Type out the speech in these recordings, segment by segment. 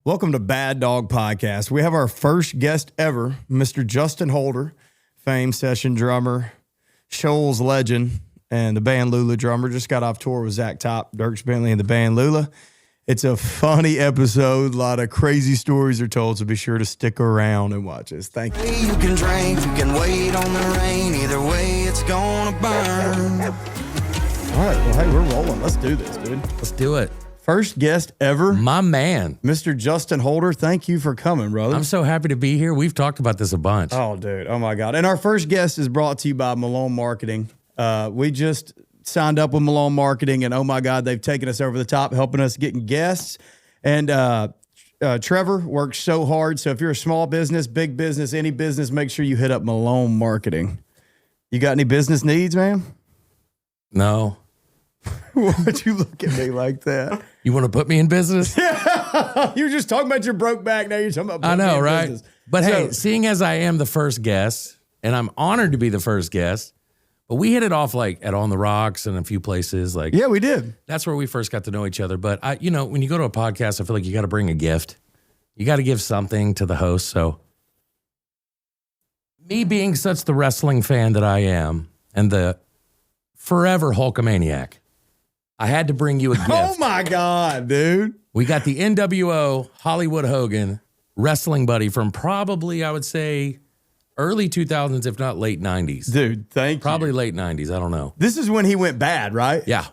Welcome to Bad Dog Podcast. We have our first guest ever, Mr. Justin Holder, famed session drummer, Shoals legend, and the band Lula drummer. Just got off tour with Zack, Dirks, Bentley, and the band Lula. It's a funny episode. A lot of crazy stories are told, so be sure to stick around and watch us. Thank you. You can drink, you can wait on the rain. Either way, it's gonna burn. All right, well, hey, we're rolling. Let's do this, dude. Let's do it. First guest ever, My man. Mr. Justin Holder. Thank you for coming, brother. I'm so happy to be here. We've talked about this a bunch. Oh, dude. Oh, my God. And our first guest is brought to you by Malone Marketing. We just signed up with Malone Marketing, and oh, my God, they've taken us over the top, helping us getting guests. And Trevor works so hard. So if you're a small business, big business, any business, make sure you hit up Malone Marketing. You got any business needs, man? No. Why'd you look at me like that? You want to put me in business? You were just talking about your broke back. Now you're talking about I know, right? business. But So- hey, seeing as I am the first guest, and I'm honored to be the first guest, but we hit it off like at On the Rocks and a few places. Like, Yeah, we did. that's where we first got to know each other. But when you go to a podcast, I feel like you got to bring a gift. You got to give something to the host. So me being such the wrestling fan that I am and the forever Hulkamaniac, I had to bring you a gift. Oh, my God, dude. We got the NWO Hollywood Hogan wrestling buddy from probably, I would say, early 2000s, if not late 90s. Dude, thank you. Probably late 90s. I don't know. This is when he went bad, right? Yeah.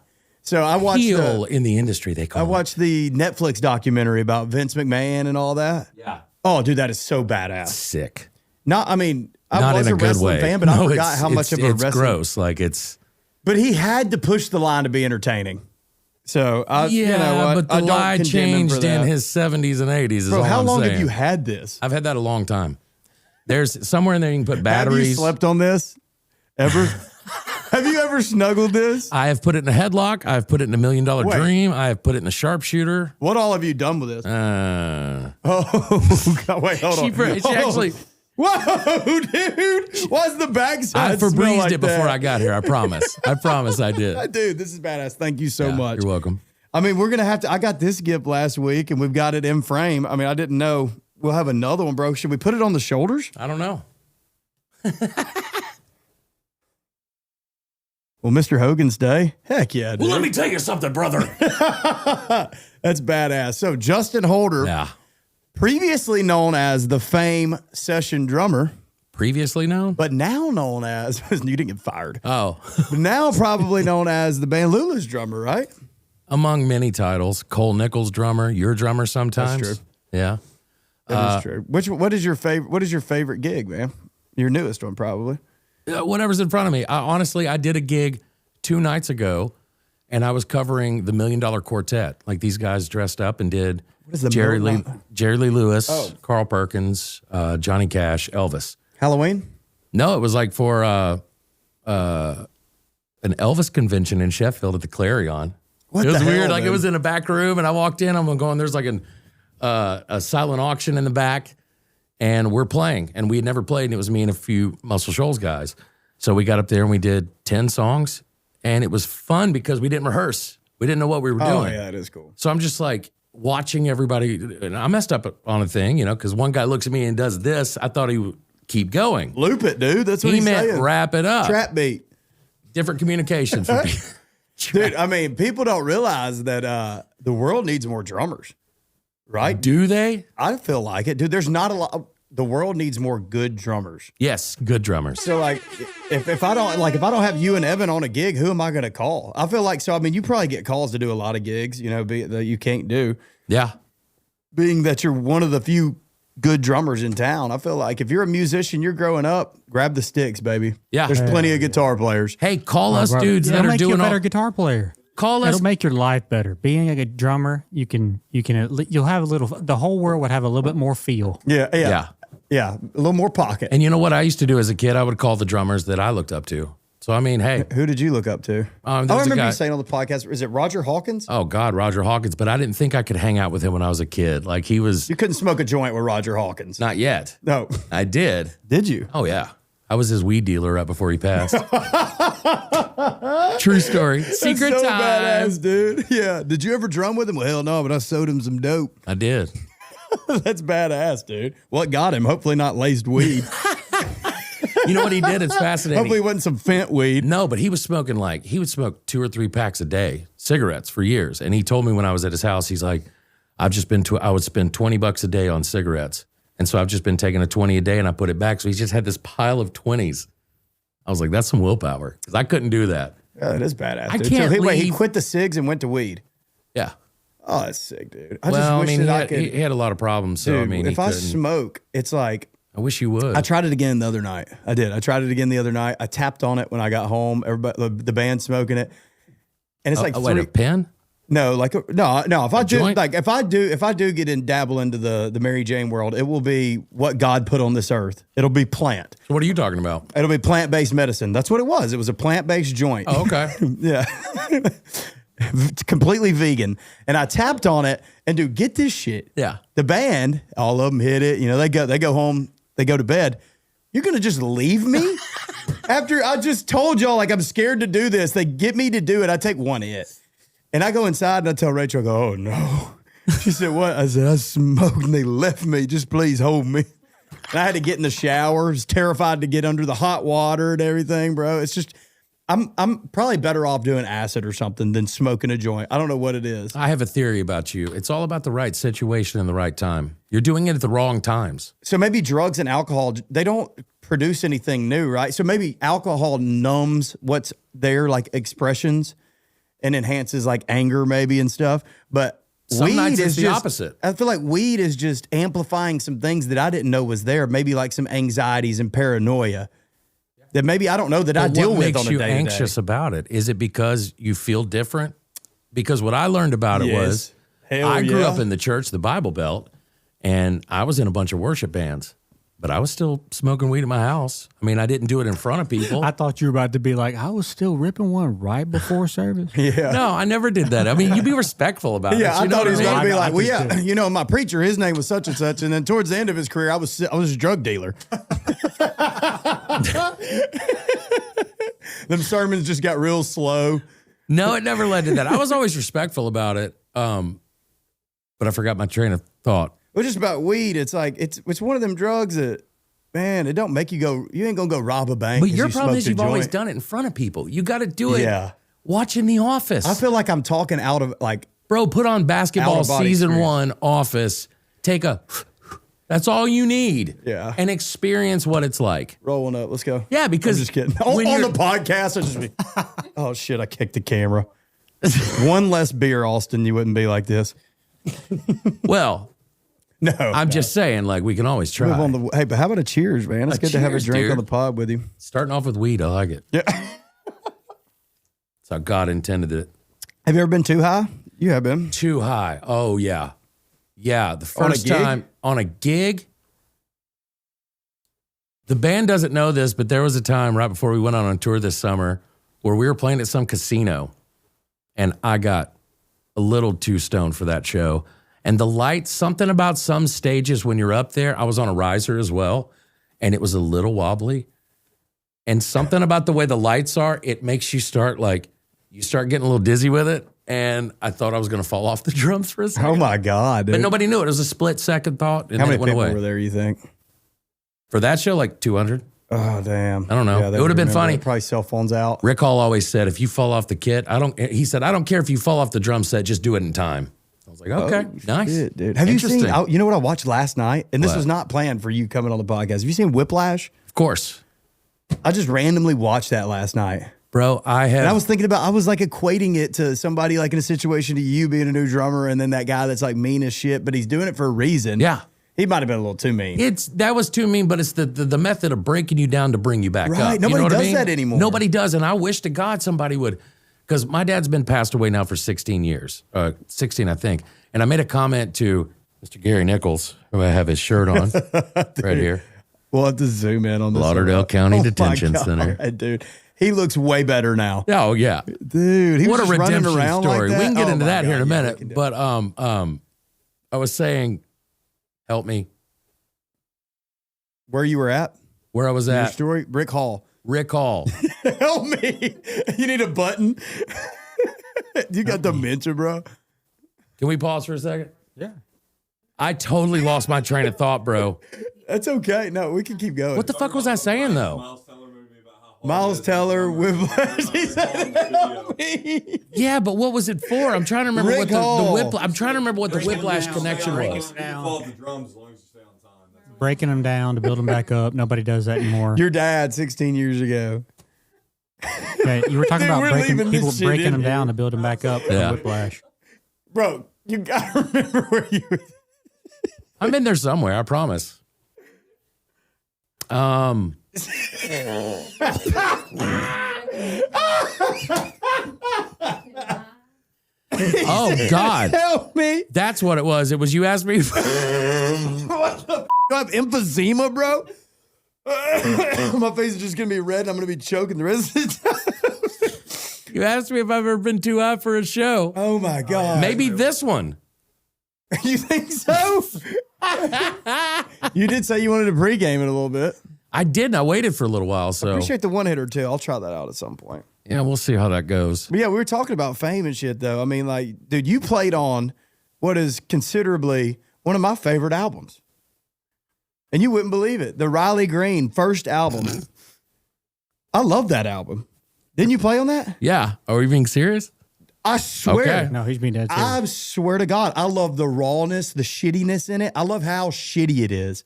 So I watched Heel in the industry, they call I it. watched the Netflix documentary about Vince McMahon and all that. Yeah. Oh, dude, that is so badass. Sick. I mean, I Not was in a a good wrestling way. fan, but I forgot how much of a it's wrestling. gross. Like it's. But he had to push the line to be entertaining. So you know what? but the I don't lie condemn him for changed that. in his 70s and 80s. Is Bro, all how I'm long saying. have you had this? I've had that a long time. There's somewhere in there you can put Have you batteries. slept on this ever? Have you ever snuggled this? I have put it in a headlock. I've put it in a $1 Million Wait. Dream. I have put it in a sharpshooter. What all have you done with this? Uh, Oh, God, wait, hold on. she actually. Whoa, dude. Why's the backside I smell Febrezed like it before that? I got here. I promise. I promise I did. Dude, this is badass. Thank you so Yeah, much. You're welcome. I mean, we're going to have to, I got this gift last week and we've got it in frame. I mean, I didn't know we'll have another one, bro. Should we put it on the shoulders? I don't know. Well, Mr. Hogan's Day? Heck yeah, dude. Well, let me tell you something, brother. That's badass. So Justin Holder, Yeah. previously known as the Fame session drummer, Previously known? but now known as, you didn't get fired, Oh, but now probably known as the band Lula's drummer, right? among many titles, Cole Nichols drummer, your drummer sometimes. That's true. Yeah. That is true. What is your favorite gig, man? Your newest one, probably. Whatever's in front of me. Honestly, I did a gig 2 nights ago, and I was covering the $1 Million Quartet. Like these guys dressed up and did is the Jerry Mil- Lee Lewis, Oh. Carl Perkins, Johnny Cash, Elvis. Halloween? No, it was like for an Elvis convention in Sheffield at the Clarion. What It was the hell, weird. Like dude? it was in a back room, and I walked in. I'm going. There's like a silent auction in the back, and we're playing. And we had never played, and it was me and a few Muscle Shoals guys. So we got up there and we did 10 songs, and it was fun because we didn't rehearse. We didn't know what we were Oh, doing. yeah, that is cool. So I'm just like watching everybody, and I messed up on a thing, because one guy looks at me and does this. I thought he would keep going. Loop it, dude. That's what He he's meant saying. wrap it up. Trap beat. Different communication for people. Dude, I mean, people don't realize that the world needs more drummers, right? Do they? I feel like it. Dude, there's not a lot. The world needs more good drummers. Yes, good drummers. So like if I don't have you and Evan on a gig, who am I going to call? I feel like, so I mean, you probably get calls to do a lot of gigs, that you can't do, Yeah. being that you're one of the few good drummers in town. I feel like if you're a musician, you're growing up, grab the sticks, baby. Yeah. There's plenty of guitar players. Hey, call us Right. dudes It'll that are make you a doing better all. guitar player. Call us. It'll make your life better. Being a good drummer, you'll have a little. The whole world would have a little bit more feel. Yeah. Yeah. A little more pocket. And you know what I used to do as a kid? I would call the drummers that I looked up to. So I mean, hey, Who did you look up to? there's I a remember guy- you saying on the podcast, is it Roger Hawkins? oh God, Roger Hawkins. But I didn't think I could hang out with him when I was a kid. Like he was You couldn't smoke a joint with Roger Hawkins. not yet. No. I did. Did you? Oh yeah. I was his weed dealer right before he passed. True story. Secret so time. badass, dude. Yeah. Did you ever drum with him? Well, hell no, but I sold him some dope. I did. That's badass, dude. What got him? Hopefully not laced weed. You know what he did? It's fascinating. Hopefully it wasn't some fent weed. No, but he was smoking he would smoke 2 or 3 packs a day, cigarettes for years. And he told me when I was at his house, he's like, I would spend $20 a day on cigarettes. And so I've just been taking a 20 a day and I put it back. So he just had this pile of 20s. I was like, that's some willpower. Because I couldn't do that. Yeah, it is badass. I dude. can't So he leave- quit the cigs and went to weed. Yeah. Oh, that's sick, dude. I Well, just I wish mean, that I could. he had a lot of problems. So, Dude, I mean, if he I couldn't. smoke, it's like I wish you would. I tried it again the other night. I did. I tried it again the other night. I tapped on it when I got home. Everybody, the band smoking it, and it's like wait, a pen? no, like no. If I do, joint? like if I do get in dabble into the Mary Jane world, it will be what God put on this earth. It'll be plant. So what are you talking about? It'll be plant-based medicine. That's what it was. It was a plant-based joint. Oh, okay. Yeah. It's completely vegan. And I tapped on it, and dude, get this shit. Yeah. The band, all of them hit it. You know, they go home, they go to bed. You're gonna just leave me? After I just told y'all, like, I'm scared to do this. They get me to do it. I take one hit. And I go inside and I tell Rachel, I go, oh no. She said, what? I said, I smoked and they left me. Just please hold me. And I had to get in the shower. I was terrified to get under the hot water and everything, bro. It's just, I'm probably better off doing acid or something than smoking a joint. I don't know what it is. I have a theory about you. It's all about the right situation and the right time. You're doing it at the wrong times. So maybe drugs and alcohol, they don't produce anything new, right? So maybe alcohol numbs what's there, like expressions, and enhances like anger maybe and stuff. But Some weed nights is it's the just, opposite. I feel like weed is just amplifying some things that I didn't know was there. Maybe like some anxieties and paranoia that maybe I don't know that I But deal what with makes on a you day-to-day. anxious about it? Is it because you feel different? Because what I learned about it was Hell I grew yeah. up in the church, the Bible Belt, and I was in a bunch of worship bands, but I was still smoking weed at my house. I mean, I didn't do it in front of people. I thought you were about to be like, I was still ripping one right before service. Yeah. No, I never did that. I mean, you be respectful about it. Yeah, You I know thought what he was mean? going to be I like, well, did yeah, too. you know, my preacher, his name was such and such, and then towards the end of his career, I was a drug dealer. Them sermons just got real slow. No, it never led to that. I was always respectful about it, but I forgot my train of thought. It was just about weed. It's like it's one of them drugs that, man, it don't make you go. You ain't gonna go rob a bank. But 'cause your you problem smoked is a you've always joint. done it in front of people. You got to do it Yeah. watching The Office. I feel like I'm talking out of like. Bro, put on Basketball Out-of-body Season experience. 1 Office. Take a... That's all you need. Yeah. And experience what it's like. Rolling up. Let's go. Yeah, because I'm just kidding. On when the you're- podcast, I just be, oh shit, I kicked the camera. One less beer, Austin, you wouldn't be like this. Well, No. I'm just saying, like, we can always try. Move on the, hey, but how about a cheers, man? It's good to have a cheers, drink dude. on the pod with you. Starting off with weed, I like it. Yeah. That's how God intended it. Have you ever been too high? You have been. Too high. Oh, yeah. Yeah, the On a first gig? time on a gig. The band doesn't know this, but there was a time right before we went on tour this summer where we were playing at some casino, and I got a little too stoned for that show. And the lights, something about some stages when you're up there, I was on a riser as well, and it was a little wobbly. And something about the way the lights are, it makes you start you start getting a little dizzy with it. And I thought I was going to fall off the drums for a second. Oh my God, dude. But nobody knew it. It was a split second thought, and How then many it went people away. were there, you think? For that show, like 200. Oh, damn. I don't know. they It would've been remember funny. that. Probably cell phones out. Rick Hall always said, if you fall off the kit, he said, I don't care if you fall off the drum set, just do it in time. I was like, okay, nice. Shit, dude. Have you seen, Interesting. you know what I watched last night? And this What? was not planned for you coming on the podcast. Have you seen Whiplash? Of course. I just randomly watched that last night. Bro, I have. And I was thinking about, I was like equating it to somebody like in a situation to you being a new drummer and then that guy that's like mean as shit, but he's doing it for a reason. Yeah. He might have been a little too mean. That was too mean, but it's the method of breaking you down to bring you back up. Right. You Nobody know what I does mean? that anymore. Nobody does, and I wish to God somebody would, because my dad's been passed away now for 16 years, 16 I think, and I made a comment to Mr. Gary Nichols, who I have his shirt on right here. We'll have to zoom in on this. Lauderdale County my Detention God, Center. Dude, he looks way better now. Oh yeah, Dude, he what a was just running redemption around story. like that. We can get Oh into my that here in a God, yeah, we minute, can do it. but I was saying, help me Where you were at? where I was Your at. story? Rick Hall. Rick Hall. Help me. You need a button? You got dementia, bro. Can we pause for a second? Yeah. I totally lost my train of thought, bro. That's okay. No, we can keep going. What the fuck was I saying though? Miles Teller, Whiplash. He said, help me. Yeah, but what was it for? I'm trying to remember Rick what the Hall. whiplash. I'm trying to remember what the whiplash connection was. Breaking them down to build them back up. Nobody does that anymore. Your dad 16 years ago. Okay, you were talking Dude, about we're breaking leaving people this shit breaking in them here. down to build them back up. Yeah. Whiplash. Bro, you got to remember where you were. I'm in there somewhere, I promise. Oh God. Help me. That's what it was. It was you asked me. What the f? Do I have emphysema, bro? My face is just going to be red and I'm going to be choking the rest of the time. You asked me if I've ever been too high for a show. Oh, my God. Maybe this one. You think so? You did say you wanted to pregame it a little bit. I did. And I waited for a little while. So Appreciate the one hitter, too. I'll try that out at some point. yeah, we'll see how that goes. But yeah, we were talking about fame and shit, though. I mean, like, dude, you played on what is considerably one of my favorite albums. And you wouldn't believe it. The Riley Green first album. I love that album. Didn't you play on that? Yeah. Are we being serious? I swear. Okay. No, he's being dead serious. I swear to God. I love the rawness, the shittiness in it. I love how shitty it is.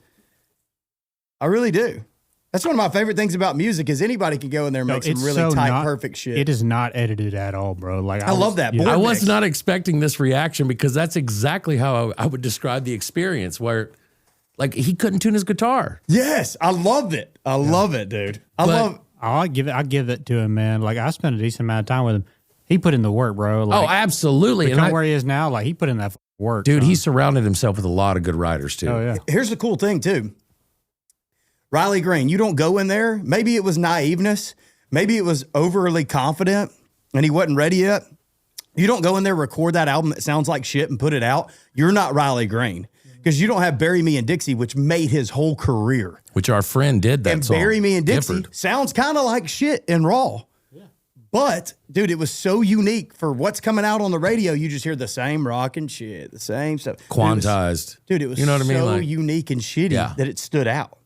I really do. That's one of my favorite things about music is anybody can go in there and make some it's really so tight, not- perfect shit. It is not edited at all, bro. Like I love that. yeah. Board I was mix. not expecting this reaction because that's exactly how I would describe the experience where like he couldn't tune his guitar. Yes, I loved it. I love it, dude. I But- love I'll give it to him, man. Like I spent a decent amount of time with him. He put in the work, bro. Like, Oh, absolutely. And become where he is now. Like he put in that work, dude, son. he surrounded himself with a lot of good writers too. Oh yeah. Here's the cool thing, too. Riley Green, you don't go in there. Maybe it was naiveness. Maybe it was overly confident and he wasn't ready yet. You don't go in there, record that album that sounds like shit and put it out. You're not Riley Green because you don't have Bury Me and Dixie, which made his whole career. Which our friend did that And song. Bury Me and Dixie Gifford. sounds kind of like shit and raw. But, dude, it was so unique for what's coming out on the radio. You just hear the same rockin' shit, the same stuff. Quantized. Dude, it was You know what I mean? so Like- unique and shitty Yeah. that it stood out.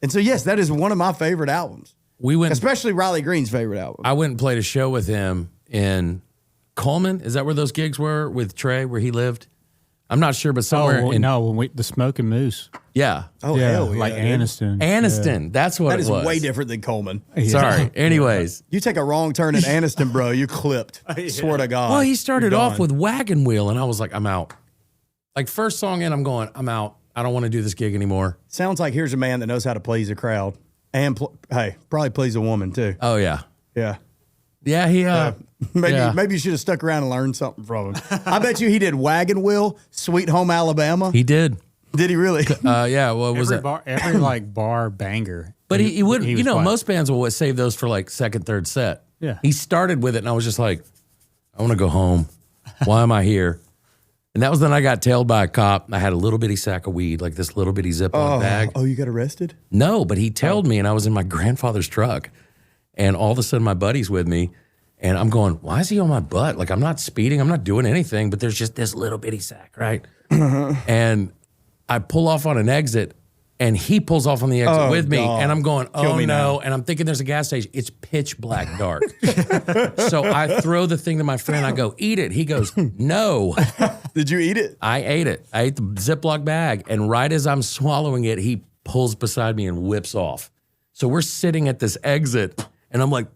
And so, yes, that is one of my favorite albums, We went especially Riley Green's favorite album. I went and played a show with him in Coleman. Is that where those gigs were with Trey, where he lived? I'm not sure, but somewhere Oh well, in no, when we the Smoking Moose. yeah. Oh, yeah, hell yeah. like dude. Aniston. Aniston. That's what That it is was. way different than Coleman. Sorry. Anyways. You take a wrong turn at Aniston, bro, you clipped. Swear to God. Well, he started You're off done. with Wagon Wheel, and I was like, I'm out. Like, first song in, I'm going, I'm out. I don't want to do this gig anymore. Sounds like here's a man that knows how to please a crowd. And, hey, probably please a woman, too. Oh, yeah. Yeah. Yeah, he, Maybe you should have stuck around and learned something from him. I bet you he did Wagon Wheel, Sweet Home Alabama. he did. Did he really? Yeah, what was it? Every like bar banger. But he wouldn't, was you know, quiet. most bands will save those for like second, third set. Yeah. He started with it, and I was just like, I want to go home. Why am I here? And that was then I got tailed by a cop. I had a little bitty sack of weed, like this little bitty Ziploc bag. Oh, you got arrested? No, but he tailed me, and I was in my grandfather's truck. And all of a sudden, my buddy's with me, and I'm going, why is he on my butt? Like, I'm not speeding. I'm not doing anything, but there's just this little bitty sack, right? And I pull off on an exit, and he pulls off on the exit with me, God. and I'm going, oh, me no. now. And I'm thinking there's a gas station. It's pitch black dark. So I throw the thing to my friend. I go, eat it. He goes, no. Did you eat it? I ate it. I ate the Ziploc bag. And right as I'm swallowing it, he pulls beside me and whips off. So we're sitting at this exit, and I'm like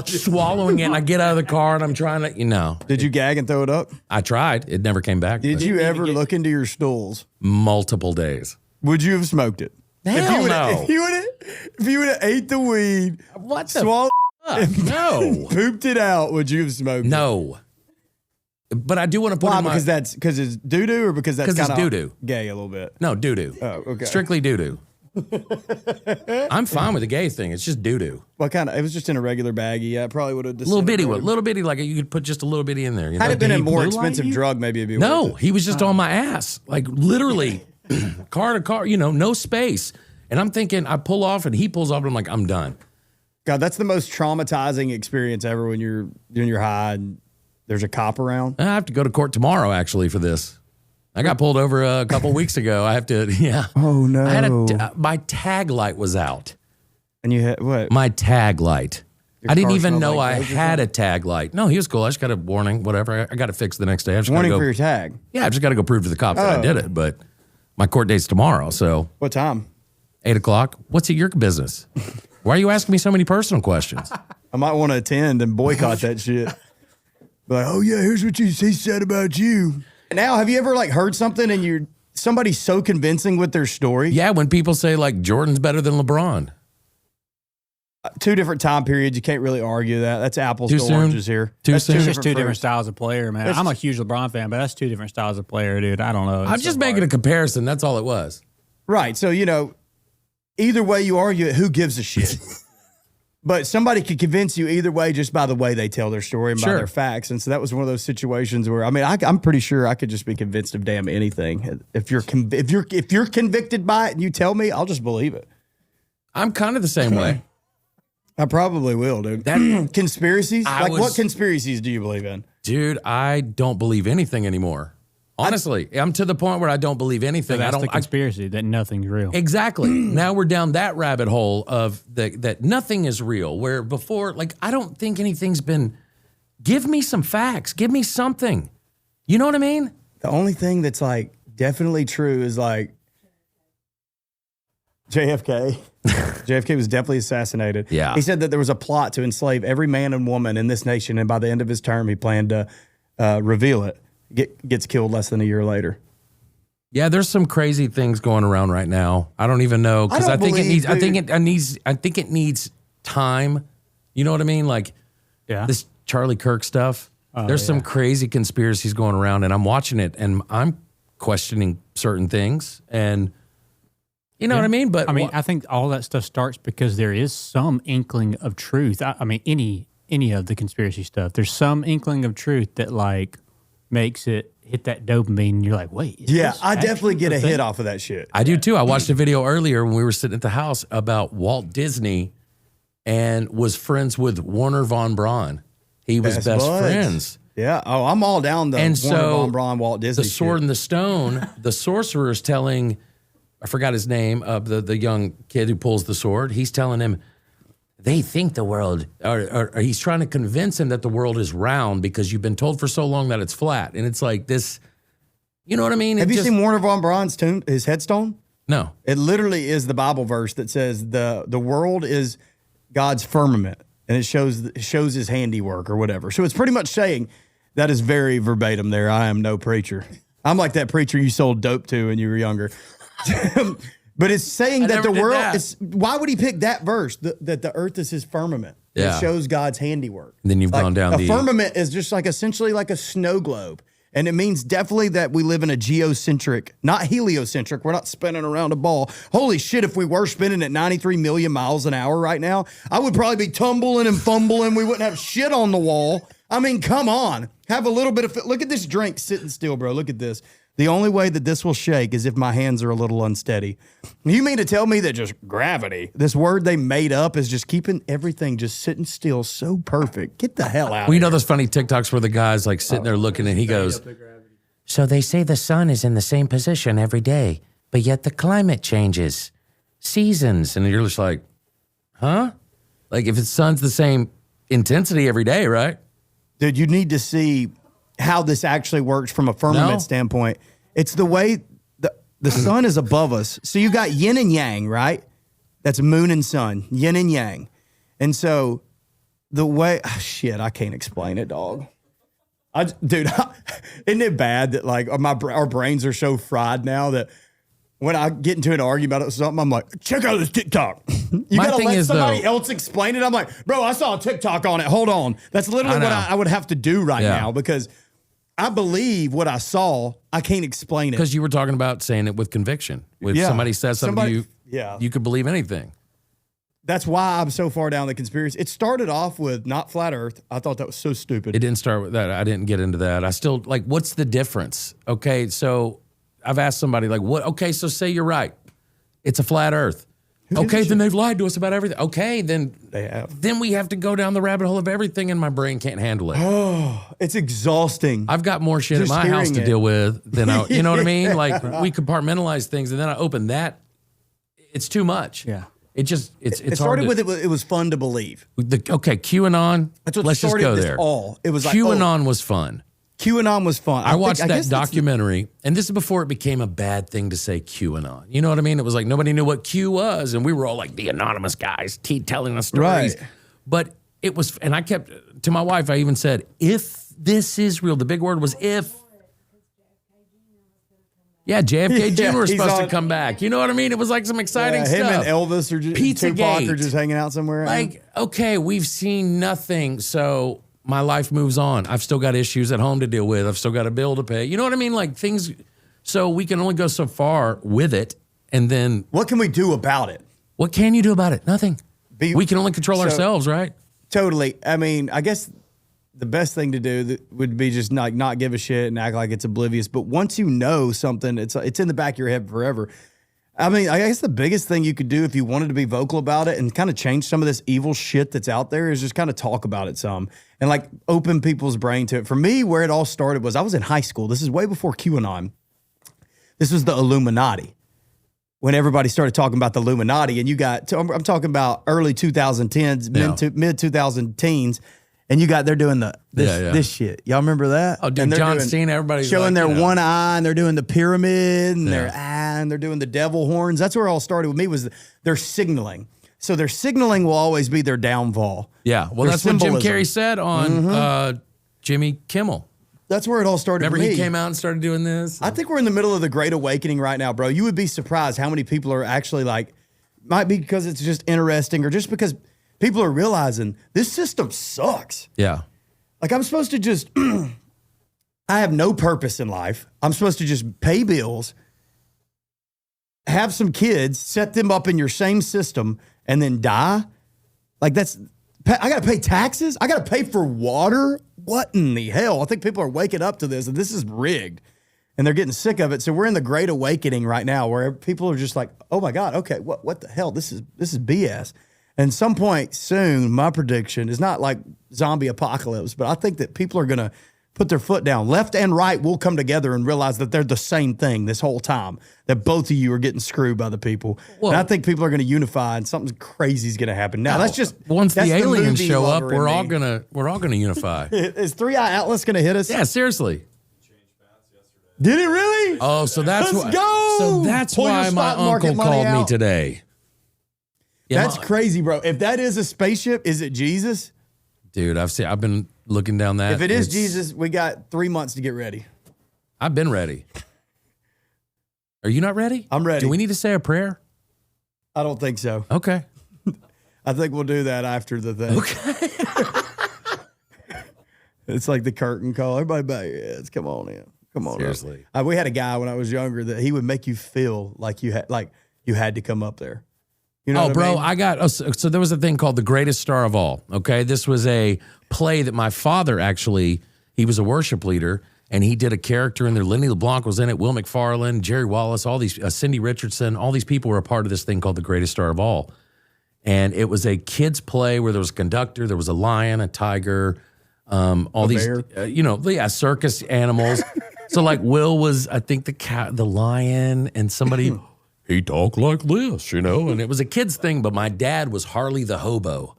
swallowing it. And I get out of the car, and I'm trying to, Did you gag and throw it up? I tried. It never came back. Did but you ever look into your stools? multiple days. Would you have smoked it? Hell no. If you would have ate the weed, What the swallowed, No. pooped it out, would you have smoked it? No. But I do want to put Why? in my... Because it's doo doo, or because that's 'Cause it's kind of doo-doo. gay a little bit. No, doo-doo. Oh, okay. Strictly doo-doo. I'm fine with the gay thing. It's just doo-doo. What kind of? It was just in a regular baggie. Yeah, I probably would have. Little bitty one. Little bitty, like you could put just a little bitty in there. You Had know? it been a he more blue light expensive you? drug, maybe it'd be No, worth it. he was just on my ass. Like literally car to car, no space. And I'm thinking, I pull off and he pulls off and I'm like, I'm done. God, that's the most traumatizing experience ever when you're high and there's a cop around. I have to go to court tomorrow actually for this. I got pulled over a couple weeks ago. I have to, yeah. Oh, no. I had my tag light was out. And you had what? My tag light. Your I didn't car even smelled know like I dope or had a something? tag light. No, he was cool. I just got a warning, whatever. I got it fixed the next day. I just Warning gotta go, for your tag. Yeah, I just got to go prove to the cops that I did it. But my court date's tomorrow, so What time? 8 o'clock. What's it your business? Why are you asking me so many personal questions? I might want to attend and boycott that shit. Be like, oh yeah, here's what he said about you. Now, have you ever like heard something and somebody's so convincing with their story? Yeah, when people say like Jordan's better than LeBron. Two different time periods. You can't really argue that. That's apples Too to soon? oranges here. Too That's soon? It's just two different fruits. styles of player, man. It's- I'm a huge LeBron fan, but that's two different styles of player, dude. I don't know. I'm just making a comparison. That's all it was. Right. So, either way you argue it, who gives a shit? But somebody could convince you either way just by the way they tell their story and by Sure. their facts. And so that was one of those situations where, I'm pretty sure I could just be convinced of damn anything. If you're convicted by it and you tell me, I'll just believe it. I'm kind of the same way. I probably will, dude. Conspiracies? What conspiracies do you believe in? Dude, I don't believe anything anymore. Honestly, I'm to the point where I don't believe anything. That's I the don't. conspiracy that nothing's real. Exactly. Now we're down that rabbit hole of that nothing is real. Where before, I don't think anything's been. Give me some facts. Give me something. You know what I mean? The only thing that's definitely true is JFK. JFK was definitely assassinated. Yeah. He said that there was a plot to enslave every man and woman in this nation, and by the end of his term, he planned to reveal it. Gets killed less than a year later. Yeah, there's some crazy things going around right now. I don't even know because I think it needs. I think it needs time. You know what I mean? Yeah. This Charlie Kirk stuff. There's some crazy conspiracies going around, and I'm watching it, and I'm questioning certain things, and you know what I mean. But I think all that stuff starts because there is some inkling of truth. Any of the conspiracy stuff, there's some inkling of truth that makes it hit that dopamine. And you're like, wait. I definitely get a hit off of that shit. I do too. I watched a video earlier when we were sitting at the house about Walt Disney and was friends with Warner Von Braun. He was best buds. friends. Yeah. Oh, I'm all down the And Warner so Von Braun, Walt Disney the Sword shit. and the Stone, the sorcerer is telling, I forgot his name, of the young kid who pulls the sword. He's telling him, they think the world, or he's trying to convince him that the world is round because you've been told for so long that it's flat. And it's like this, you know what I mean? Have you seen Warner Von Braun's his headstone? No. It literally is the Bible verse that says the world is God's firmament, and it shows his handiwork or whatever. So it's pretty much saying that is very verbatim there. I am no preacher. I'm like that preacher you sold dope to when you were younger. But it's saying that the world is. Why would he pick that verse? That the earth is his firmament. Yeah. It shows God's handiwork. Then you've gone down a firmament is just essentially like a snow globe. And it means definitely that we live in a geocentric, not heliocentric. We're not spinning around a ball. Holy shit, if we were spinning at 93 million miles an hour right now, I would probably be tumbling and fumbling. We wouldn't have shit on the wall. I mean, come on. Have a little bit of, look at this drink sitting still, bro. Look at this. The only way that this will shake is if my hands are a little unsteady. You mean to tell me that just gravity, this word they made up, is just keeping everything just sitting still so perfect? Get the hell out Well, you of know here. those funny TikToks where the guy's sitting there looking and he goes, so they say the sun is in the same position every day, but yet the climate changes, seasons. And you're just like, huh? If the sun's the same intensity every day, right? Dude, you need to see how this actually works from a firmament standpoint. It's the way the sun is above us. So you got yin and yang, right? That's moon and sun, yin and yang. And so the way, I can't explain it, dog. Dude, isn't it bad that our brains are so fried now that when I get into an argument about something, I'm like, check out this TikTok. You My gotta thing let is, somebody though- else explain it. I'm like, bro, I saw a TikTok on it. Hold on. That's literally I know. what I would have to do right Yeah. now because I believe what I saw. I can't explain it. Because you were talking about saying it with conviction. When Yeah. somebody says something to you, yeah. you could believe anything. That's why I'm so far down the conspiracy. It started off with not flat Earth. I thought that was so stupid. It didn't start with that. I didn't get into that. I still, what's the difference? Okay, so I've asked somebody, what, okay, so say you're right. It's a flat Earth. Okay, then they've lied to us about everything. Okay, then They have. Then we have to go down the rabbit hole of everything, and my brain can't handle it. Oh, it's exhausting. I've got more shit Just at my house hearing to it. deal with than you know what I mean? Like we compartmentalize things, and then I open that. It's too much. Yeah. It just it's It hard started to, with it was fun to believe. okay, QAnon. That's what let's just started go this there. all. It was like, QAnon was fun. QAnon was fun. I watched guess that that's the- documentary, and this is before it became a bad thing to say QAnon. You know what I mean? It was like nobody knew what Q was, and we were all like the anonymous guys telling us stories. Right. But it was, and I kept, to my wife, I even said, if this is real, the big word was if. Yeah, JFK Jr. Yeah, was he's supposed to on- come back. You know what I mean? It was like some exciting him stuff. and Elvis or just, Pizzagate. Tupac are just hanging out somewhere. Like, okay, we've seen nothing, so my life moves on. I've still got issues at home to deal with. I've still got a bill to pay. You know what I mean? Like things, so we can only go so far with it. And then what can we do about it? what can you do about it? Nothing. We can only control so- ourselves, right? Totally. I mean, I guess the best thing to do would be just not give a shit and act like it's oblivious. But once you know something, it's in the back of your head forever. I mean, I guess the biggest thing you could do if you wanted to be vocal about it and kind of change some of this evil shit that's out there is just kind of talk about it some and like open people's brain to it. For me, where it all started was I was in high school. This is way before QAnon. This was the Illuminati. When everybody started talking about the Illuminati, and you got, I'm talking about early 2010s, mid 2010s, and you got, they're doing this shit. Y'all remember that? Oh, dude, And they're John doing- Cena, everybody's showing like, their you know. one eye, and they're doing the pyramid, and Yeah. and they're doing the devil horns. That's where it all started with me, was they're signaling. So their signaling will always be their downfall. Yeah. Well, Their that's what Jim symbolism. Carrey said on Jimmy Kimmel. That's where it all started Remember for me. he came out and started doing this? I think we're in the middle of the Great Awakening right now, bro. You would be surprised how many people are actually like, might be because it's just interesting or just because people are realizing this system sucks. Yeah. Like I'm supposed to just, I have no purpose in life. I'm supposed to just pay bills, have some kids, set them up in your same system, and then die. Like I got to pay taxes. I got to pay for water. What in the hell? I think people are waking up to this, and this is rigged, and they're getting sick of it. So we're in the Great Awakening right now, where people are just like, "Oh my God, okay, what the hell? This is BS." And some point soon, my prediction is not like zombie apocalypse, but I think that people are gonna put their foot down. Left and right will come together and realize that they're the same thing this whole time. That both of you are getting screwed by the people. Well- and I think people are going to unify, and something crazy is going to happen. Now that's just once that's the aliens movie show up, lover in we're all me. gonna unify. Is 3-Eye Atlas going to hit us? Yeah, seriously. Did it really? Oh, so that's Let's why. go! So that's Pull your why my stock market uncle money called me out. today. Yeah, That's crazy, bro. If that is a spaceship, is it Jesus? dude. I've been looking down that. If it is It's- Jesus, we got 3 months to get ready. I've been ready. Are you not ready? I'm ready. Do we need to say a prayer? I don't think so. Okay. I think we'll do that after the thing. Okay. It's like the curtain call. Everybody bow your heads. Come on in. Come on. Seriously. We had a guy when I was younger that he would make you feel like you had to come up there. You know Oh, what I bro, mean? I got so there was a thing called The Greatest Star of All. Okay, this was a play that my father actually, he was a worship leader, and he did a character in there. Lenny LeBlanc was in it, Will McFarlane, Jerry Wallace, all these, Cindy Richardson, all these people were a part of this thing called The Greatest Star of All. And it was a kids' play where there was a conductor, there was a lion, a tiger, all these, circus animals. So like Will was, I think, the cat, the lion, and somebody. He talked like this, and it was a kid's thing, but my dad was Harley the hobo.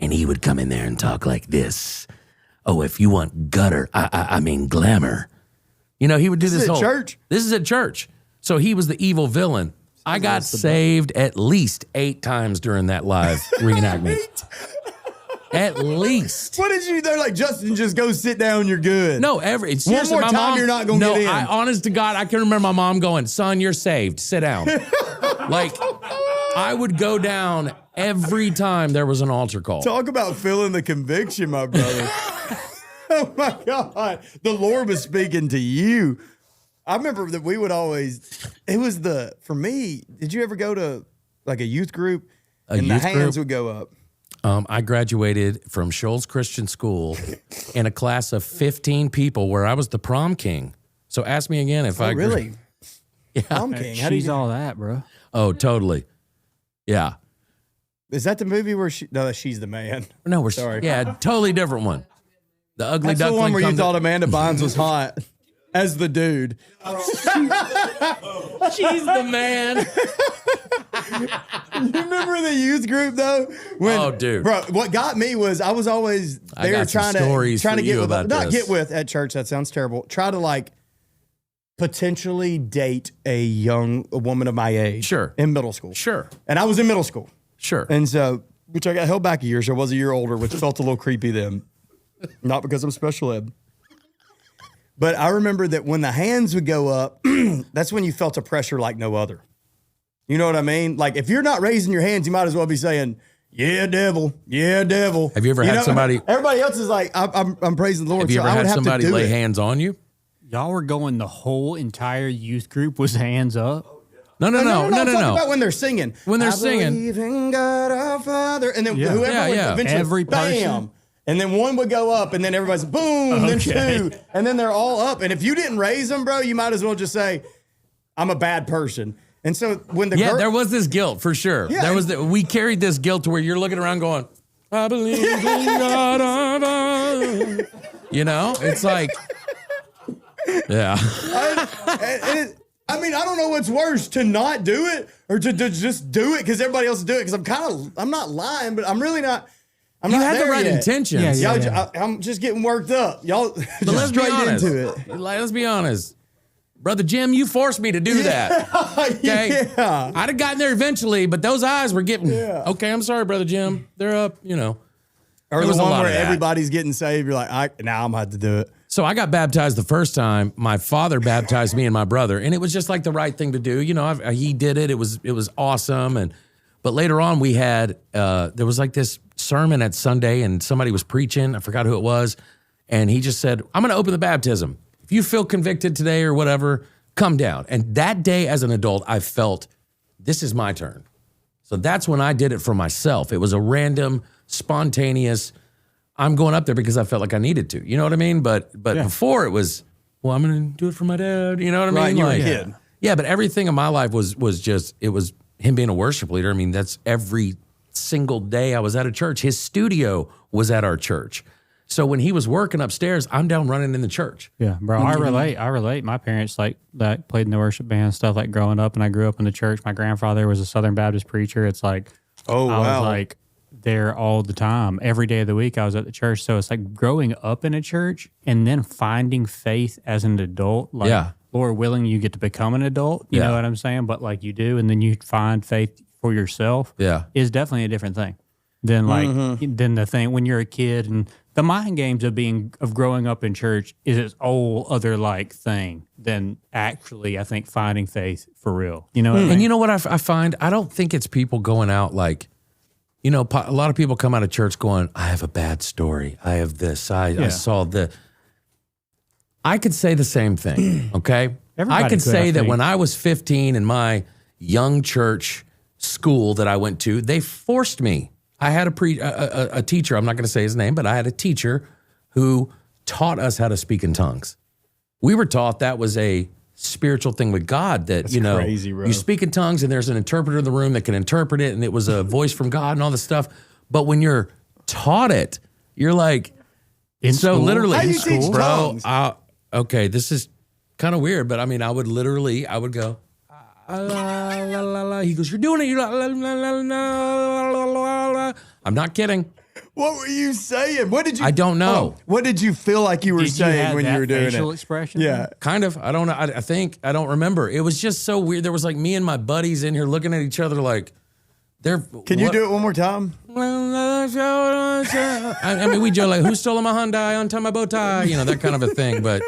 And he would come in there and talk like this. Oh, if you want gutter, I mean glamour. He would do this is at whole church? This is at church. So he was the evil villain. I got saved at least 8 times during that live reenactment. At least. What did you? They're like, Justin, just go sit down. You're good. No, seriously, more my time, mom, you're not gonna get in. Honest to God, I can remember my mom going, "Son, you're saved. Sit down." Like, I would go down every time there was an altar call. Talk about feeling the conviction, my brother. Oh my God. The Lord was speaking to you. I remember that we would always, for me, did you ever go to like a youth group? And youth the hands group? would go up. I graduated from Shoals Christian School in a class of 15 people where I was the prom king. So ask me again if I Really? Yeah. Prom king. How do She's you, all that, bro. Oh, totally. Yeah. Is that the movie where she's the man? No, we're Sorry. Yeah, totally different one. The ugly That's the duckling one where you comes thought Amanda Bynes was hot as the dude. she's the man. You remember the youth group though? Oh, dude. Bro, what got me was I was always I there got some trying stories to for get you with about not this. get with at church. That sounds terrible. Try to like potentially date a woman of my age. Sure. In middle school. Sure. And I was in middle school. Sure. And so, which I got held back a year, so I was a year older, which felt a little creepy then. Not because I'm special ed. But I remember that when the hands would go up, that's when you felt a pressure like no other. You know what I mean? Like if you're not raising your hands, you might as well be saying, "Yeah, devil, yeah, devil." Have you ever had somebody? Everybody else is like, "I'm praising the Lord." Have you ever I would had have somebody to do lay it. hands on you? Y'all were going the whole entire youth group was hands up. No. I'm talking about when they're singing. When they're I singing. believe in God our Father, and then whoever Yeah, would yeah. eventually, Every person. bam. And then one would go up, and then everybody's boom, then two, and then they're all up. And if you didn't raise them, bro, you might as well just say, "I'm a bad person." And so when the There was this guilt for sure. Yeah. There was we carried this guilt to where you're looking around going, "I believe in God." You know, it's like, yeah. I mean, I don't know what's worse, to not do it or to just do it because everybody else is doing it. Because I'm not lying, but I'm really not. I'm You not had the there right yet. intentions. Y'all, I'm just getting worked up. Y'all But just let's be straight honest. into it. Let's be honest. Brother Jim, you forced me to do that. Okay. Yeah. I'd have gotten there eventually, but those eyes were getting, okay, I'm sorry, Brother Jim. They're up, you know. Or There the was a one lot where of that. everybody's getting saved. You're like, now I'm going to have to do it. So I got baptized the first time. My father baptized me and my brother, and it was just like the right thing to do. You know, he did it. It was awesome. But later on, we had there was like this sermon at Sunday, and somebody was preaching. I forgot who it was, and he just said, "I'm going to open the baptism. If you feel convicted today or whatever, come down." And that day, as an adult, I felt this is my turn. So that's when I did it for myself. It was a random, spontaneous. I'm going up there because I felt like I needed to. You know what I mean? But before it was, well, I'm going to do it for my dad. You know what I mean? Right, you were a Like, kid. Yeah, but everything in my life was just, it was him being a worship leader. I mean, that's every single day I was at a church. His studio was at our church. So when he was working upstairs, I'm down running in the church. Yeah, bro. I relate. My parents like that played in the worship band and stuff like growing up, and I grew up in the church. My grandfather was a Southern Baptist preacher. It's like, Oh, I wow. was like there all the time. Every day of the week I was at the church. So it's like growing up in a church and then finding faith as an adult. Like, Yeah. Lord willing, you get to become an adult. You know what I'm saying? But like you do, and then you find faith for yourself. Yeah. Is definitely a different thing than like than the thing when you're a kid. And the mind games of growing up in church is its whole other like thing than actually, I think, finding faith for real. You know what I mean? And you know what I find? I don't think it's people going out like, you know, a lot of people come out of church going, I have a bad story. I have this. I saw the. I could say the same thing, okay? Everybody I could could, say I that think. when I was 15 in my young church school that I went to, they forced me. I had a teacher, I'm not going to say his name, but I had a teacher who taught us how to speak in tongues. We were taught that was a spiritual thing with God, that, you know, crazy, bro. you speak in tongues and there's an interpreter in the room that can interpret it, and it was a voice from God and all this stuff. But when you're taught it, you're like, In so school? literally, How do you teach bro, tongues? okay, this is kind of weird, but I mean, I would go, la, la, la, la. He goes, you're doing it. You're like, la, la, la, la, la, la, la. I'm not kidding. What were you saying? What did you? I don't know. What did you feel like you were Did you saying have when you that were doing facial it? expression? Yeah. Kind of. I don't know. I think, I don't remember. It was just so weird. There was like me and my buddies in here looking at each other like, they're. Can you do it one more time? I mean, we joke like, who stole my Hyundai, untie my bow tie, you know, that kind of a thing. But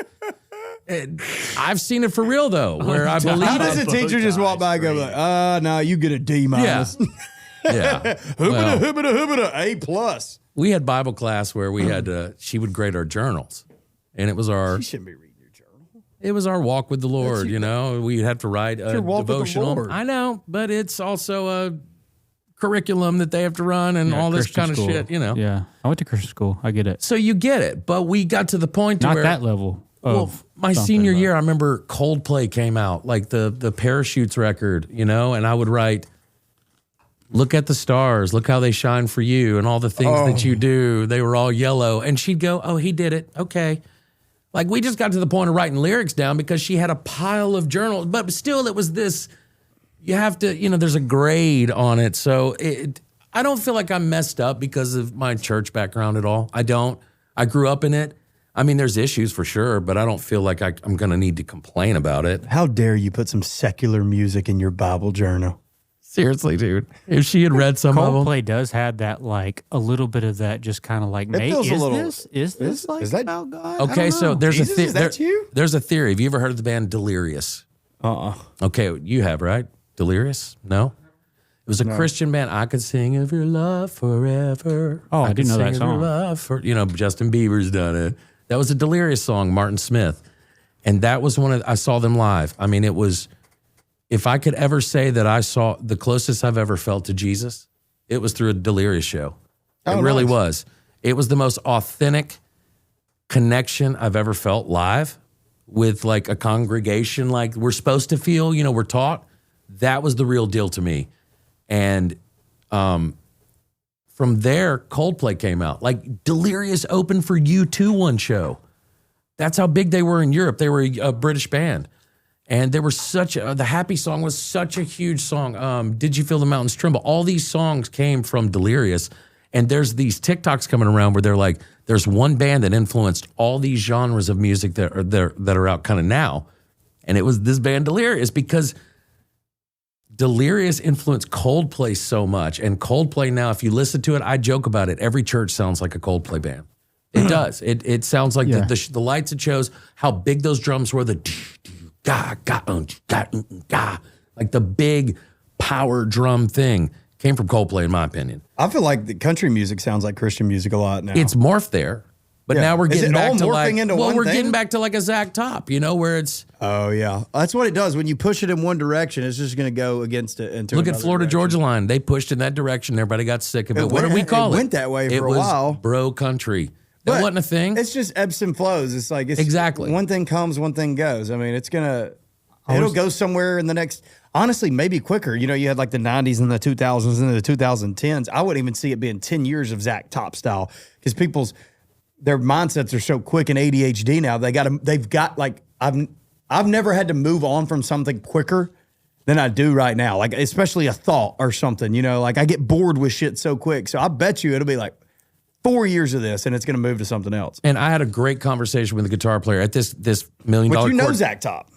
I've seen it for real though, where I believe How does it. a teacher just walk by and go like, no, you get a D minus. Yeah. Well, Hoobada, A plus. we had Bible class where we had she would grade our journals, and it was You shouldn't be reading your journal. it was our walk with the Lord. You know, we'd have to write a your walk with the devotional. Lord. I know, but it's also a curriculum that they have to run and all this Christian kind of school. shit. You know, Yeah, I went to Christian school. I get it. so you get it. But we got to the point to Not where that level. well, my senior year, I remember Coldplay came out, like the Parachutes record, you know, and I would write, look at the stars, look how they shine for you and all the things that you do. They were all yellow. And she'd go, oh, he did it. Okay. Like we just got to the point of writing lyrics down because she had a pile of journals, but still it was this, you have to, there's a grade on it. So I don't feel like I'm messed up because of my church background at all. I don't. I grew up in it. I mean, there's issues for sure, but I don't feel like I'm going to need to complain about it. How dare you put some secular music in your Bible journal? Seriously, dude. If she had read some of them. Coldplay does have that, like, a little bit of that just kind of like, mate, is this about God? Okay, so there's Jesus, is that you? There's a theory. Have you ever heard of the band Delirious? Okay, you have, right? Delirious? No? It was a Christian band. I could sing of your love forever. Oh, I do know that song. Justin Bieber's done it. That was a Delirious song, Martin Smith. And that was I saw them live. I mean, it was, if I could ever say that I saw the closest I've ever felt to Jesus, it was through a Delirious show. It really was. It was the most authentic connection I've ever felt live with like a congregation like we're supposed to feel, we're taught. That was the real deal to me. And from there, Coldplay came out. Like Delirious opened for U2 one show. That's how big they were in Europe. They were a British band. And they were the Happy song was such a huge song. Did You Feel the Mountains Tremble? All these songs came from Delirious. And there's these TikToks coming around where they're like, there's one band that influenced all these genres of music that are out kind of now. And it was this band Delirious because Delirious influenced Coldplay so much. And Coldplay now, if you listen to it, I joke about it. Every church sounds like a Coldplay band. It does. It sounds like the lights it shows, how big those drums were, like the big power drum thing came from Coldplay, in my opinion. I feel like the country music sounds like Christian music a lot now. It's morphed there. But now we're getting back to like, we're getting back to like a Zack top, where it's. Oh yeah, that's what it does. When you push it in one direction, it's just going to go against it. Look at Florida Georgia Line; they pushed in that direction. Everybody got sick of it. What did we call it? It went that way for a while. Bro country. That wasn't a thing. It's just ebbs and flows. It's like exactly one thing comes, one thing goes. I mean, it'll go somewhere in the next. Honestly, maybe quicker. You had like the 90s and the 2000s and the 2010s. I wouldn't even see it being 10 years of Zack top style because their mindsets are so quick and ADHD now. They've got like I've never had to move on from something quicker than I do right now. Like especially a thought or something, like I get bored with shit so quick. So I bet you it'll be like 4 years of this and it's going to move to something else. And I had a great conversation with the guitar player at this $1 million. But Zack top.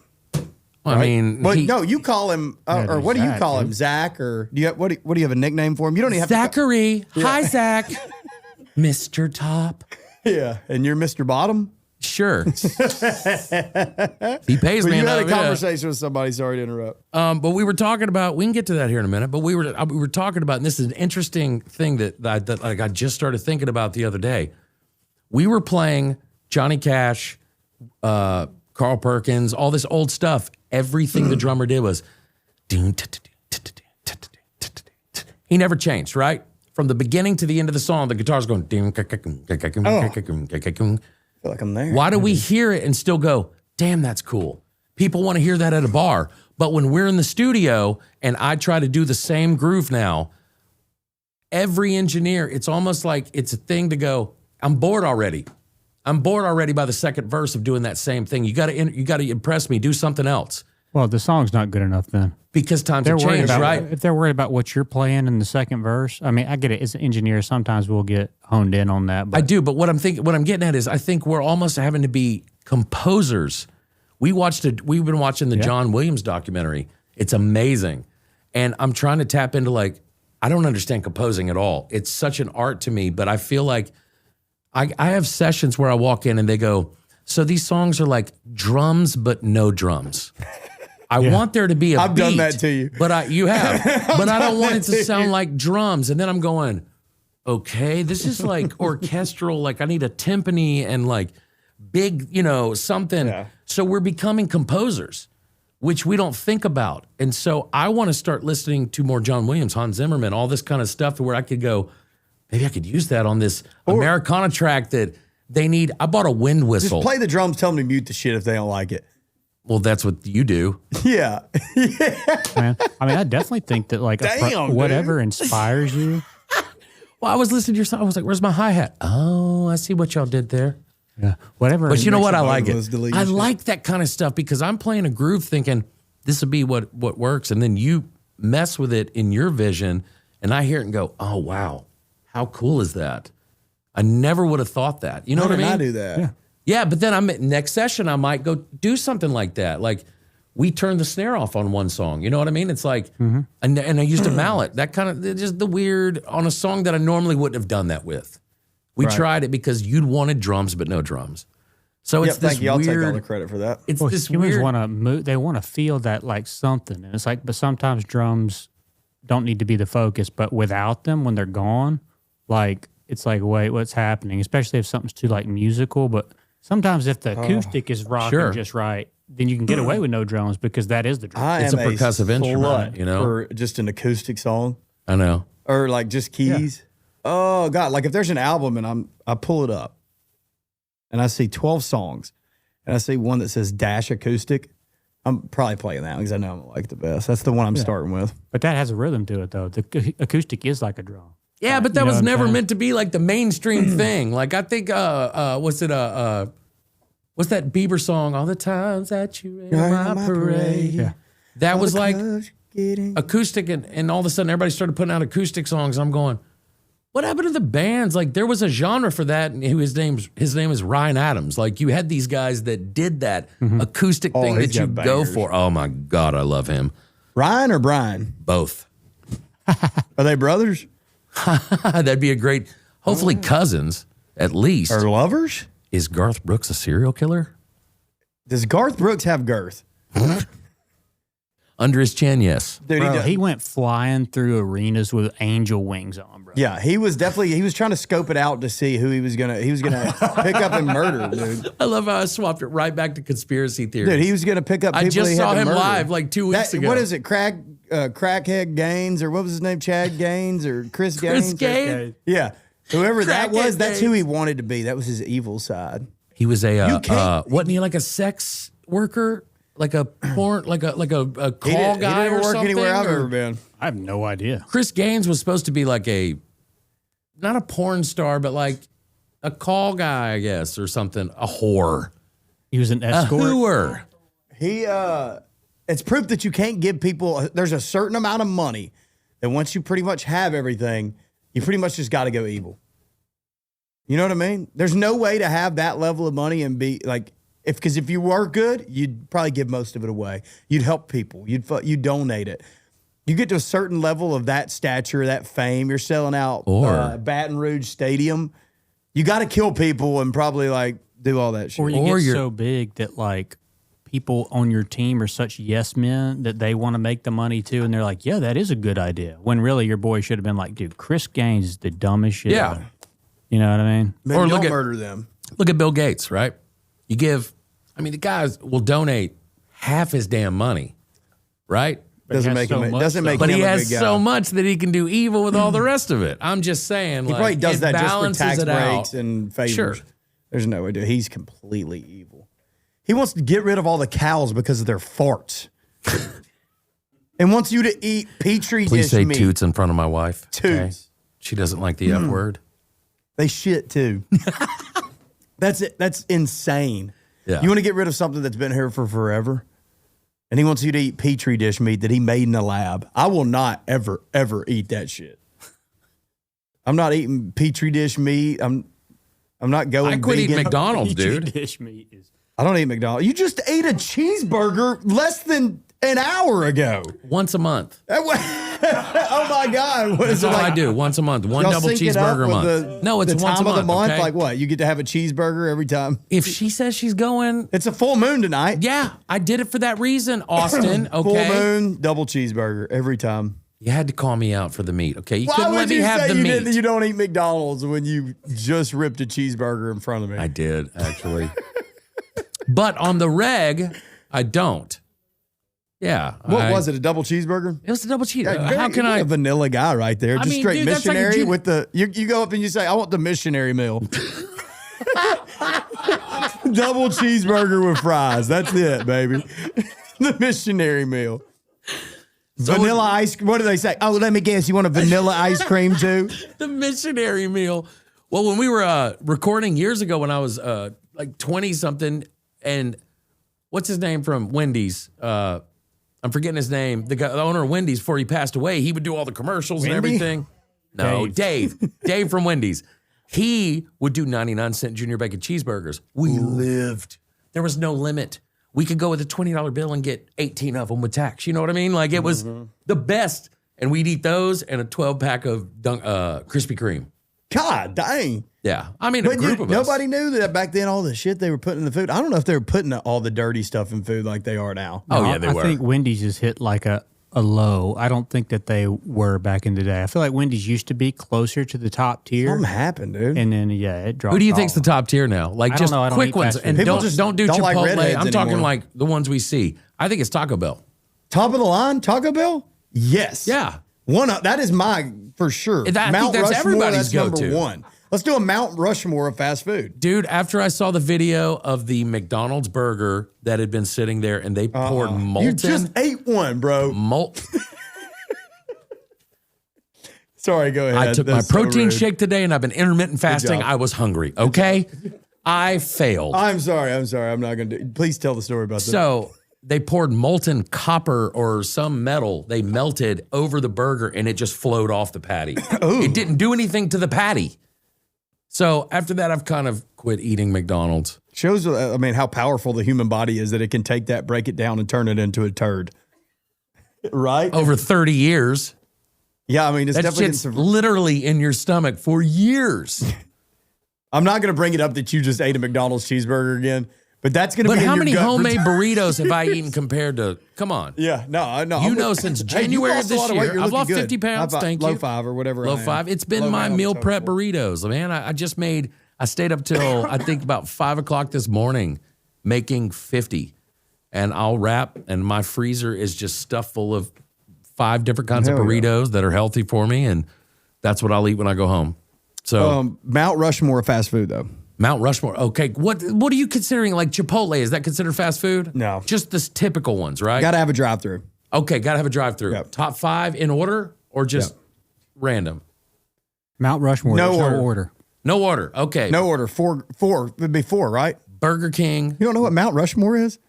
Right? I mean, no, you call him, or what do you call him, Zack, or what do you have a nickname for him? You don't even have Zachary. Hi, Zack. Mr. Top. Yeah, and you're Mr. Bottom? Sure. He pays me You enough. had a conversation with somebody, sorry to interrupt. But we were talking about, we can get to that here in a minute, but we were talking about, and this is an interesting thing that I just started thinking about the other day. We were playing Johnny Cash, Carl Perkins, all this old stuff. Everything the drummer did was, he never changed, right? From the beginning to the end of the song, the guitar's going, I feel like I'm there. Why do we hear it and still go, damn, that's cool? People want to hear that at a bar. But when we're in the studio and I try to do the same groove now, every engineer, it's almost like it's a thing to go, I'm bored already. I'm bored already by the second verse of doing that same thing. You got to impress me. Do something else. Well, the song's not good enough then. Because times have changed, right? If they're worried about what you're playing in the second verse, I mean, I get it. As an engineer, sometimes we'll get honed in on that. But I do, but what I'm getting at is, I think we're almost having to be composers. We've been watching the John Williams documentary. It's amazing, and I'm trying to tap into like, I don't understand composing at all. It's such an art to me, but I feel like I have sessions where I walk in and they go, so these songs are like drums, but no drums. I want there to be a beat. I've done that to you. But you have. But I don't want it to sound like drums. And then I'm going, okay, this is like orchestral. Like I need a timpani and like big, something. Yeah. So we're becoming composers, which we don't think about. And so I want to start listening to more John Williams, Hans Zimmerman, all this kind of stuff where I could go, maybe I could use that on this Americana track that they need. I bought a wind whistle. Just play the drums, tell them to mute the shit if they don't like it. Well, that's what you do. Yeah. Man. I mean, I definitely think that like Damn, whatever inspires you. Well, I was listening to your song. I was like, where's my hi-hat? Oh, I see what y'all did there. Yeah. Whatever. But you know what? I like those it. deleted I shit. like that kind of stuff because I'm playing a groove thinking this would be what works. And then you mess with it in your vision and I hear it and go, oh, wow. How cool is that? I never would have thought that. You know what I mean? I do that. Yeah, but then next session I might go do something like that. Like we turned the snare off on one song. You know what I mean? It's like, and I used a mallet. That kind of just the weird on a song that I normally wouldn't have done that with. We tried it because you'd wanted drums but no drums. So it's this thank you. I'll weird. take all the credit for that. It's Well, this humans weird. want to move. They want to feel that like something, and it's like, but sometimes drums don't need to be the focus. But without them, when they're gone, like it's like, wait, what's happening? Especially if something's too like musical. But sometimes if the acoustic is rocking just right, then you can get away with no drums because that is the drum. It's a percussive instrument, you know? for just an acoustic song I know. or like just keys. Oh God! Like if there's an album and I pull it up and I see 12 songs and I see one that says dash acoustic, I'm probably playing that because I know I'm gonna like the best. That's the one I'm starting with. But that has a rhythm to it, though. The acoustic is like a drum. Yeah, but that You know was what I'm never saying? meant to be like the mainstream thing. Like I think what's that Bieber song? All the times that you rain on my parade. Yeah. That was like Getting acoustic and all of a sudden everybody started putting out acoustic songs. I'm going, what happened to the bands? Like there was a genre for that, and his name is Ryan Adams. Like you had these guys that did that acoustic thing he's that you got go bangers. for. Oh my God, I love him. Ryan or Brian? Both. Are they brothers That'd be a great, hopefully cousins at least. or lovers? Is Garth Brooks a serial killer? Does Garth Brooks have girth? Under his chin, yes. Dude, Bro, does. he went flying through arenas with angel wings on, bro. Yeah, he was trying to scope it out to see who he was gonna pick up and murder, dude. I love how I swapped it right back to conspiracy theory. Dude, he was gonna pick up. I People just he saw had to him murder. live like 2 weeks ago. What is it? Crackhead Gaines or what was his name? Chad Gaines or Chris Chris Gaines? Gaines? Yeah, whoever that Crackhead was, that's who he Gaines. wanted to be. That was his evil side. He was a can't- wasn't he like a sex worker, like a porn, like a call He guy didn't or work something? anywhere I've or- ever been. I have no idea. Chris Gaines was supposed to be like not a porn star, but like a call guy, I guess, or something. A whore, He was an a escort. hooer. He it's proof that you can't give people. There's a certain amount of money that once you pretty much have everything, you pretty much just got to go evil. You know what I mean? There's no way to have that level of money and be like, because if you were good, you'd probably give most of it away. You'd help people. You'd donate it. You get to a certain level of that stature, that fame, you're selling out Or- Baton Rouge Stadium. You got to kill people and probably like do all that shit. Or you Or get you're- so big that like people on your team are such yes men that they want to make the money too, and they're like, yeah, that is a good idea. When really your boy should have been like, dude, Chris Gaines is the dumbest shit. Yeah. ever. You know what I mean? Maybe or don't look at- murder them. Look at Bill Gates, right? You give, the guys will donate half his damn money, right? But he Doesn't has make so him. much, Doesn't make But him he a has big guy. so much that he can do evil with all the rest of it. I'm just saying, He probably does that just for balances tax it out. breaks and favors. Sure. There's no way, dude. He's completely evil. He wants to get rid of all the cows because of their farts. And wants you to eat petri Please dish say meat. toots in front of my wife. Toots. She doesn't like the F word. They shit too. That's it. That's insane. Yeah. You want to get rid of something that's been here for forever? And he wants you to eat petri dish meat that he made in a lab. I will not ever, ever eat that shit. I'm not eating petri dish meat. I'm not going I quit eating vegan. McDonald's, Petri dude. dish meat is. I don't eat McDonald's. You just ate a cheeseburger less than an hour ago. Once a month. Oh my God. What is That's it all like? I do. Once a month. One Y'all double sync it up cheeseburger a with month. No, it's the once time a of the month. okay? Like what? You get to have a cheeseburger every time. If she says she's going, It's a full moon tonight. yeah, I did it for that reason, Austin. Full Okay. moon, double cheeseburger every time. You had to call me out for the meat, okay? You Why couldn't would let me you have say the you meat. you don't eat McDonald's when you just ripped a cheeseburger in front of me? I did, actually. But on the reg, I don't. Yeah. What was it? A double cheeseburger? It was a double cheese. Yeah, How can you're I? a vanilla guy right there? Just mean, straight dude, that's like a missionary Jew- with the. You go up and you say, "I want the missionary meal." Double cheeseburger with fries. That's it, baby. The missionary meal. Vanilla ice. What do they say? Oh, let me guess. You want a vanilla ice cream too? The missionary meal. Well, when we were recording years ago, when I was like 20 something, and what's his name from Wendy's? I'm forgetting his name. The owner of Wendy's, before he passed away, he would do all the commercials and everything. No, Dave. Dave from Wendy's. He would do 99-cent junior bacon cheeseburgers. We lived. There was no limit. We could go with a $20 bill and get 18 of them with tax. You know what I mean? Like, it was the best. And we'd eat those and a 12-pack of Krispy Kreme. God dang. Yeah. I mean, a group of us. Nobody knew that back then, all the shit they were putting in the food. I don't know if they were putting all the dirty stuff in food like they are now. Oh, yeah, they were. I think Wendy's has hit like a low. I don't think that they were back in the day. I feel like Wendy's used to be closer to the top tier. Something happened, dude. And then, it dropped Who do you off. think's the top tier now? Like, I just don't know. I don't quick eat ones. fast And food. People don't do don't like Chipotle. redheads I'm talking anymore. like the ones we see. I think it's Taco Bell. Top of the line, Taco Bell? Yes. Yeah. That is my, for sure. I think that's everybody's that's number go-to. one. Let's do a Mount Rushmore of fast food. Dude, after I saw the video of the McDonald's burger that had been sitting there and they poured molten. You just ate one, bro. Sorry, go ahead. I took That's my so protein rude. shake today and I've been intermittent fasting. job. I was hungry, okay? I failed. I'm sorry. I'm not going to do. Please tell the story about this. So they poured molten copper or some metal. They melted over the burger and it just flowed off the patty. It didn't do anything to the patty. So after that, I've kind of quit eating McDonald's. Shows, how powerful the human body is that it can take that, break it down, and turn it into a turd. Right? Over 30 years. Yeah, it's That definitely. shit's literally in your stomach for years. I'm not going to bring it up that you just ate a McDonald's cheeseburger again, but that's going to be. But in how your many gut for homemade burritos have I eaten compared to? Come on. Yeah, no. You know, since January of this year, I've lost 50 pounds. Thank you. Low 5 or whatever. Low I am. 5. It's been Low my man, meal so prep full. burritos. Man, I stayed up till I think about 5 o'clock this morning making 50. And I'll wrap, and my freezer is just stuffed full of 5 different kinds of Hell yeah. burritos that are healthy for me. And that's what I'll eat when I go home. So Mount Rushmore of fast food, though. Mount Rushmore. Okay. What are you considering? Like Chipotle, is that considered fast food? No. Just the typical ones, right? Got to have a drive-through. Okay, got to have a drive-through. Yep. Top 5 in order or just random? Mount Rushmore. No there's order. no order. No order. Okay. No order. Four. It'd be 4, right? Burger King. You don't know what Mount Rushmore is?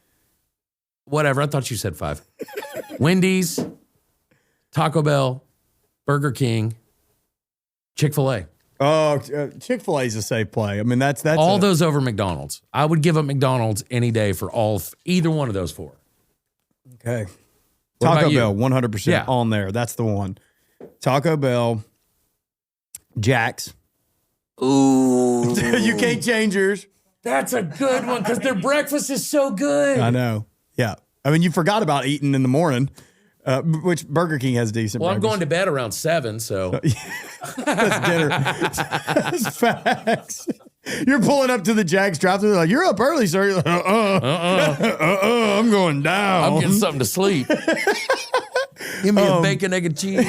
Whatever. I thought you said 5. Wendy's, Taco Bell, Burger King, Chick-fil-A. Oh, Chick-fil-A is a safe play. That's All those over McDonald's. I would give up McDonald's any day for either one of those 4. Okay. What Taco about you? Bell, 100% Yeah. on there. That's the one. Taco Bell, Jack's. Ooh. You can't change yours. That's a good one because their breakfast is so good. I know. Yeah. You forgot about eating in the morning, which Burger King has decent Well, I'm going breakfast. to bed around 7, so. That's dinner. That's facts. You're pulling up to the Jack's drive-thru. They're like, you're up early, sir. You're like, I'm going down. I'm getting something to sleep. Give me a bacon, egg, and cheese.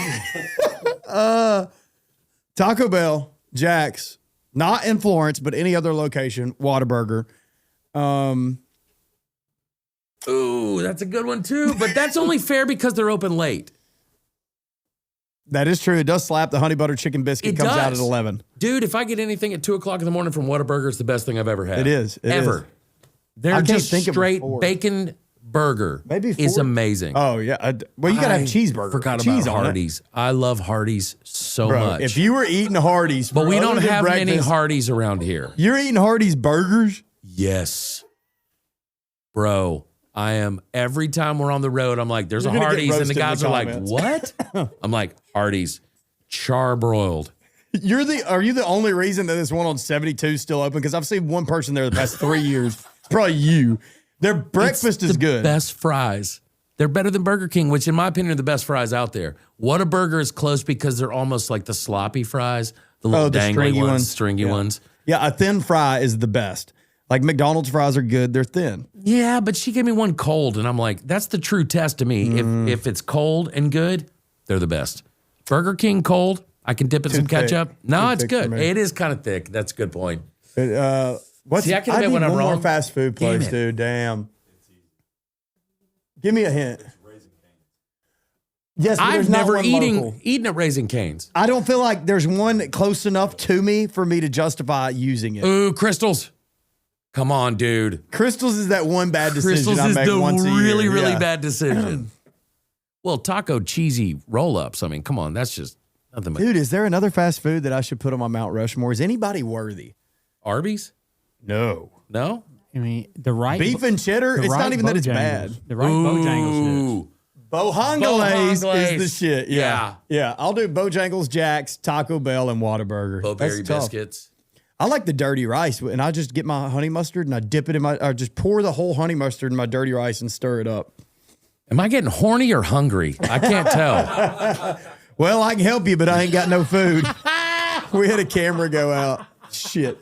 Taco Bell, Jack's, not in Florence, but any other location, Whataburger. Ooh, that's a good one too. But that's only fair because they're open late. That is true. It does slap. The honey butter chicken biscuit It comes out at does. 11. Dude, if I get anything at 2 o'clock in the morning from Whataburger, it's the best thing I've ever had. It is. It ever. is. They're I can't just think of straight before. bacon burger. Maybe is 4. amazing. Oh, yeah. Well, you got to have cheeseburger. Forgot Cheese about on it. Hardee's. I love Hardee's so Bro, much. if you were eating Hardee's, but we for don't other than have many breakfast, Hardee's around here. You're eating Hardee's burgers? Yes. Bro, I am. Every time we're on the road, I'm like, there's You're a gonna get Hardee's. And the roasted in guys the are like, comments. what? I'm like, Hardee's. Charbroiled. Are you the only reason that this one on 72 is still open? Because I've seen one person there the past 3 years. It's probably you. Their breakfast is the good. Best fries. They're better than Burger King, which in my opinion are the best fries out there. Whataburger is close because they're almost like the sloppy fries, the little the dangly stringy ones, ones. stringy Yeah. ones. Yeah, a thin fry is the best. Like McDonald's fries are good. They're thin. Yeah, but she gave me one cold, and I'm like, that's the true test to me. If it's cold and good, they're the best. Burger King cold, I can dip it in some thick. ketchup. No, Too it's thick for good. me. It is kind of thick. That's a good point. What's, See, I can I admit need when I'm one more wrong. fast food place, Damn it. dude. Damn. Give me a hint. Yes, but I've there's not never one eaten local. at Raising Cane's. I don't feel like there's one close enough to me for me to justify using it. Ooh, Crystals. Come on, dude. Crystals is that one bad decision Crystals I is make the once a year. really, really Yeah. bad decision. Well, taco cheesy roll-ups. I mean, come on. That's just nothing but Dude, is there another fast food that I should put on my Mount Rushmore? Is anybody worthy? Arby's? No. No? I mean, the right Beef and cheddar, the it's right not even that it's Bojangles. bad. The right Bojangles. Ooh. Bojangles is Bojangles. the shit. Yeah. Yeah. I'll do Bojangles, Jack's, Taco Bell, and Whataburger. Bowberry That's tough. biscuits. I like the dirty rice, and I just get my honey mustard and I dip it in I just pour the whole honey mustard in my dirty rice and stir it up. Am I getting horny or hungry? I can't tell. Well, I can help you, but I ain't got no food. We had a camera go out. Shit.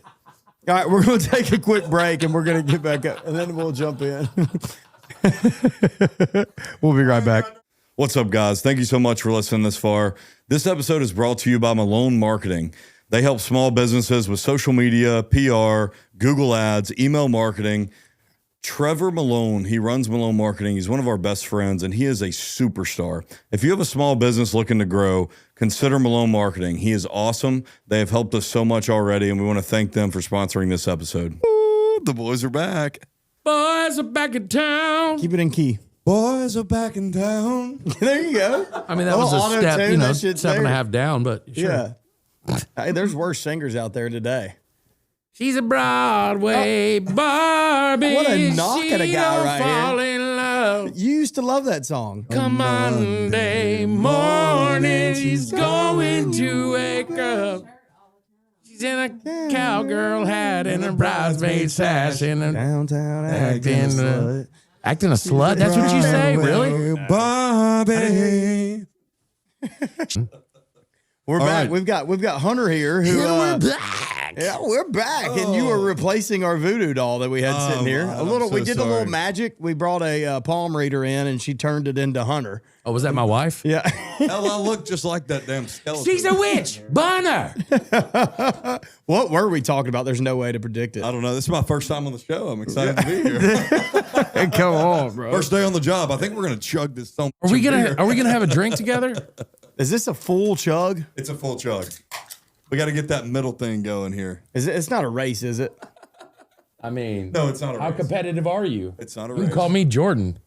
All right, we're going to take a quick break and we're going to get back up and then we'll jump in. We'll be right back. What's up, guys? Thank you so much for listening this far. This episode is brought to you by Malone Marketing. They help small businesses with social media, PR, Google Ads, email marketing. Trevor Malone, he runs Malone Marketing. He's one of our best friends, and he is a superstar. If you have a small business looking to grow, consider Malone Marketing. He is awesome. They have helped us so much already, and we want to thank them for sponsoring this episode. Ooh, the boys are back. Boys are back in town. Keep it in key. Boys are back in town. There you go. I mean, that Oh, was a auto-tune, step, you know, that shit's step and a there. half down, but sure. Yeah. Hey, there's worse singers out there today. She's a Broadway Barbie. What a knock at a She guy don't right here. fall in love. You used to love that song. Come Monday morning, she's going to wake up. She's in a cowgirl hat and a bridesmaid sash and a Downtown acting acting a slut. acting a slut. That's what you say, really? Bobby. We're All back. right. We've got Hunter here who We're back. yeah, we're back. And you were replacing our voodoo doll that we had sitting here. I'm We so did a little sorry. magic. We brought a palm reader in and she turned it into Hunter. Oh, was that my wife? Yeah. Hell, I look just like that damn skeleton. She's a witch. Bonner. What were we talking about? There's no way to predict it. I don't know. This is my first time on the show. I'm excited to be here. Come on, bro. First day on the job. I think we're gonna chug this. Are we gonna have a drink together? Is this a full chug? It's a full chug. We got to get that middle thing going here. It's not a race, is it? I mean, No, it's not a how race. competitive are you? It's not a You race. can call me Jordan.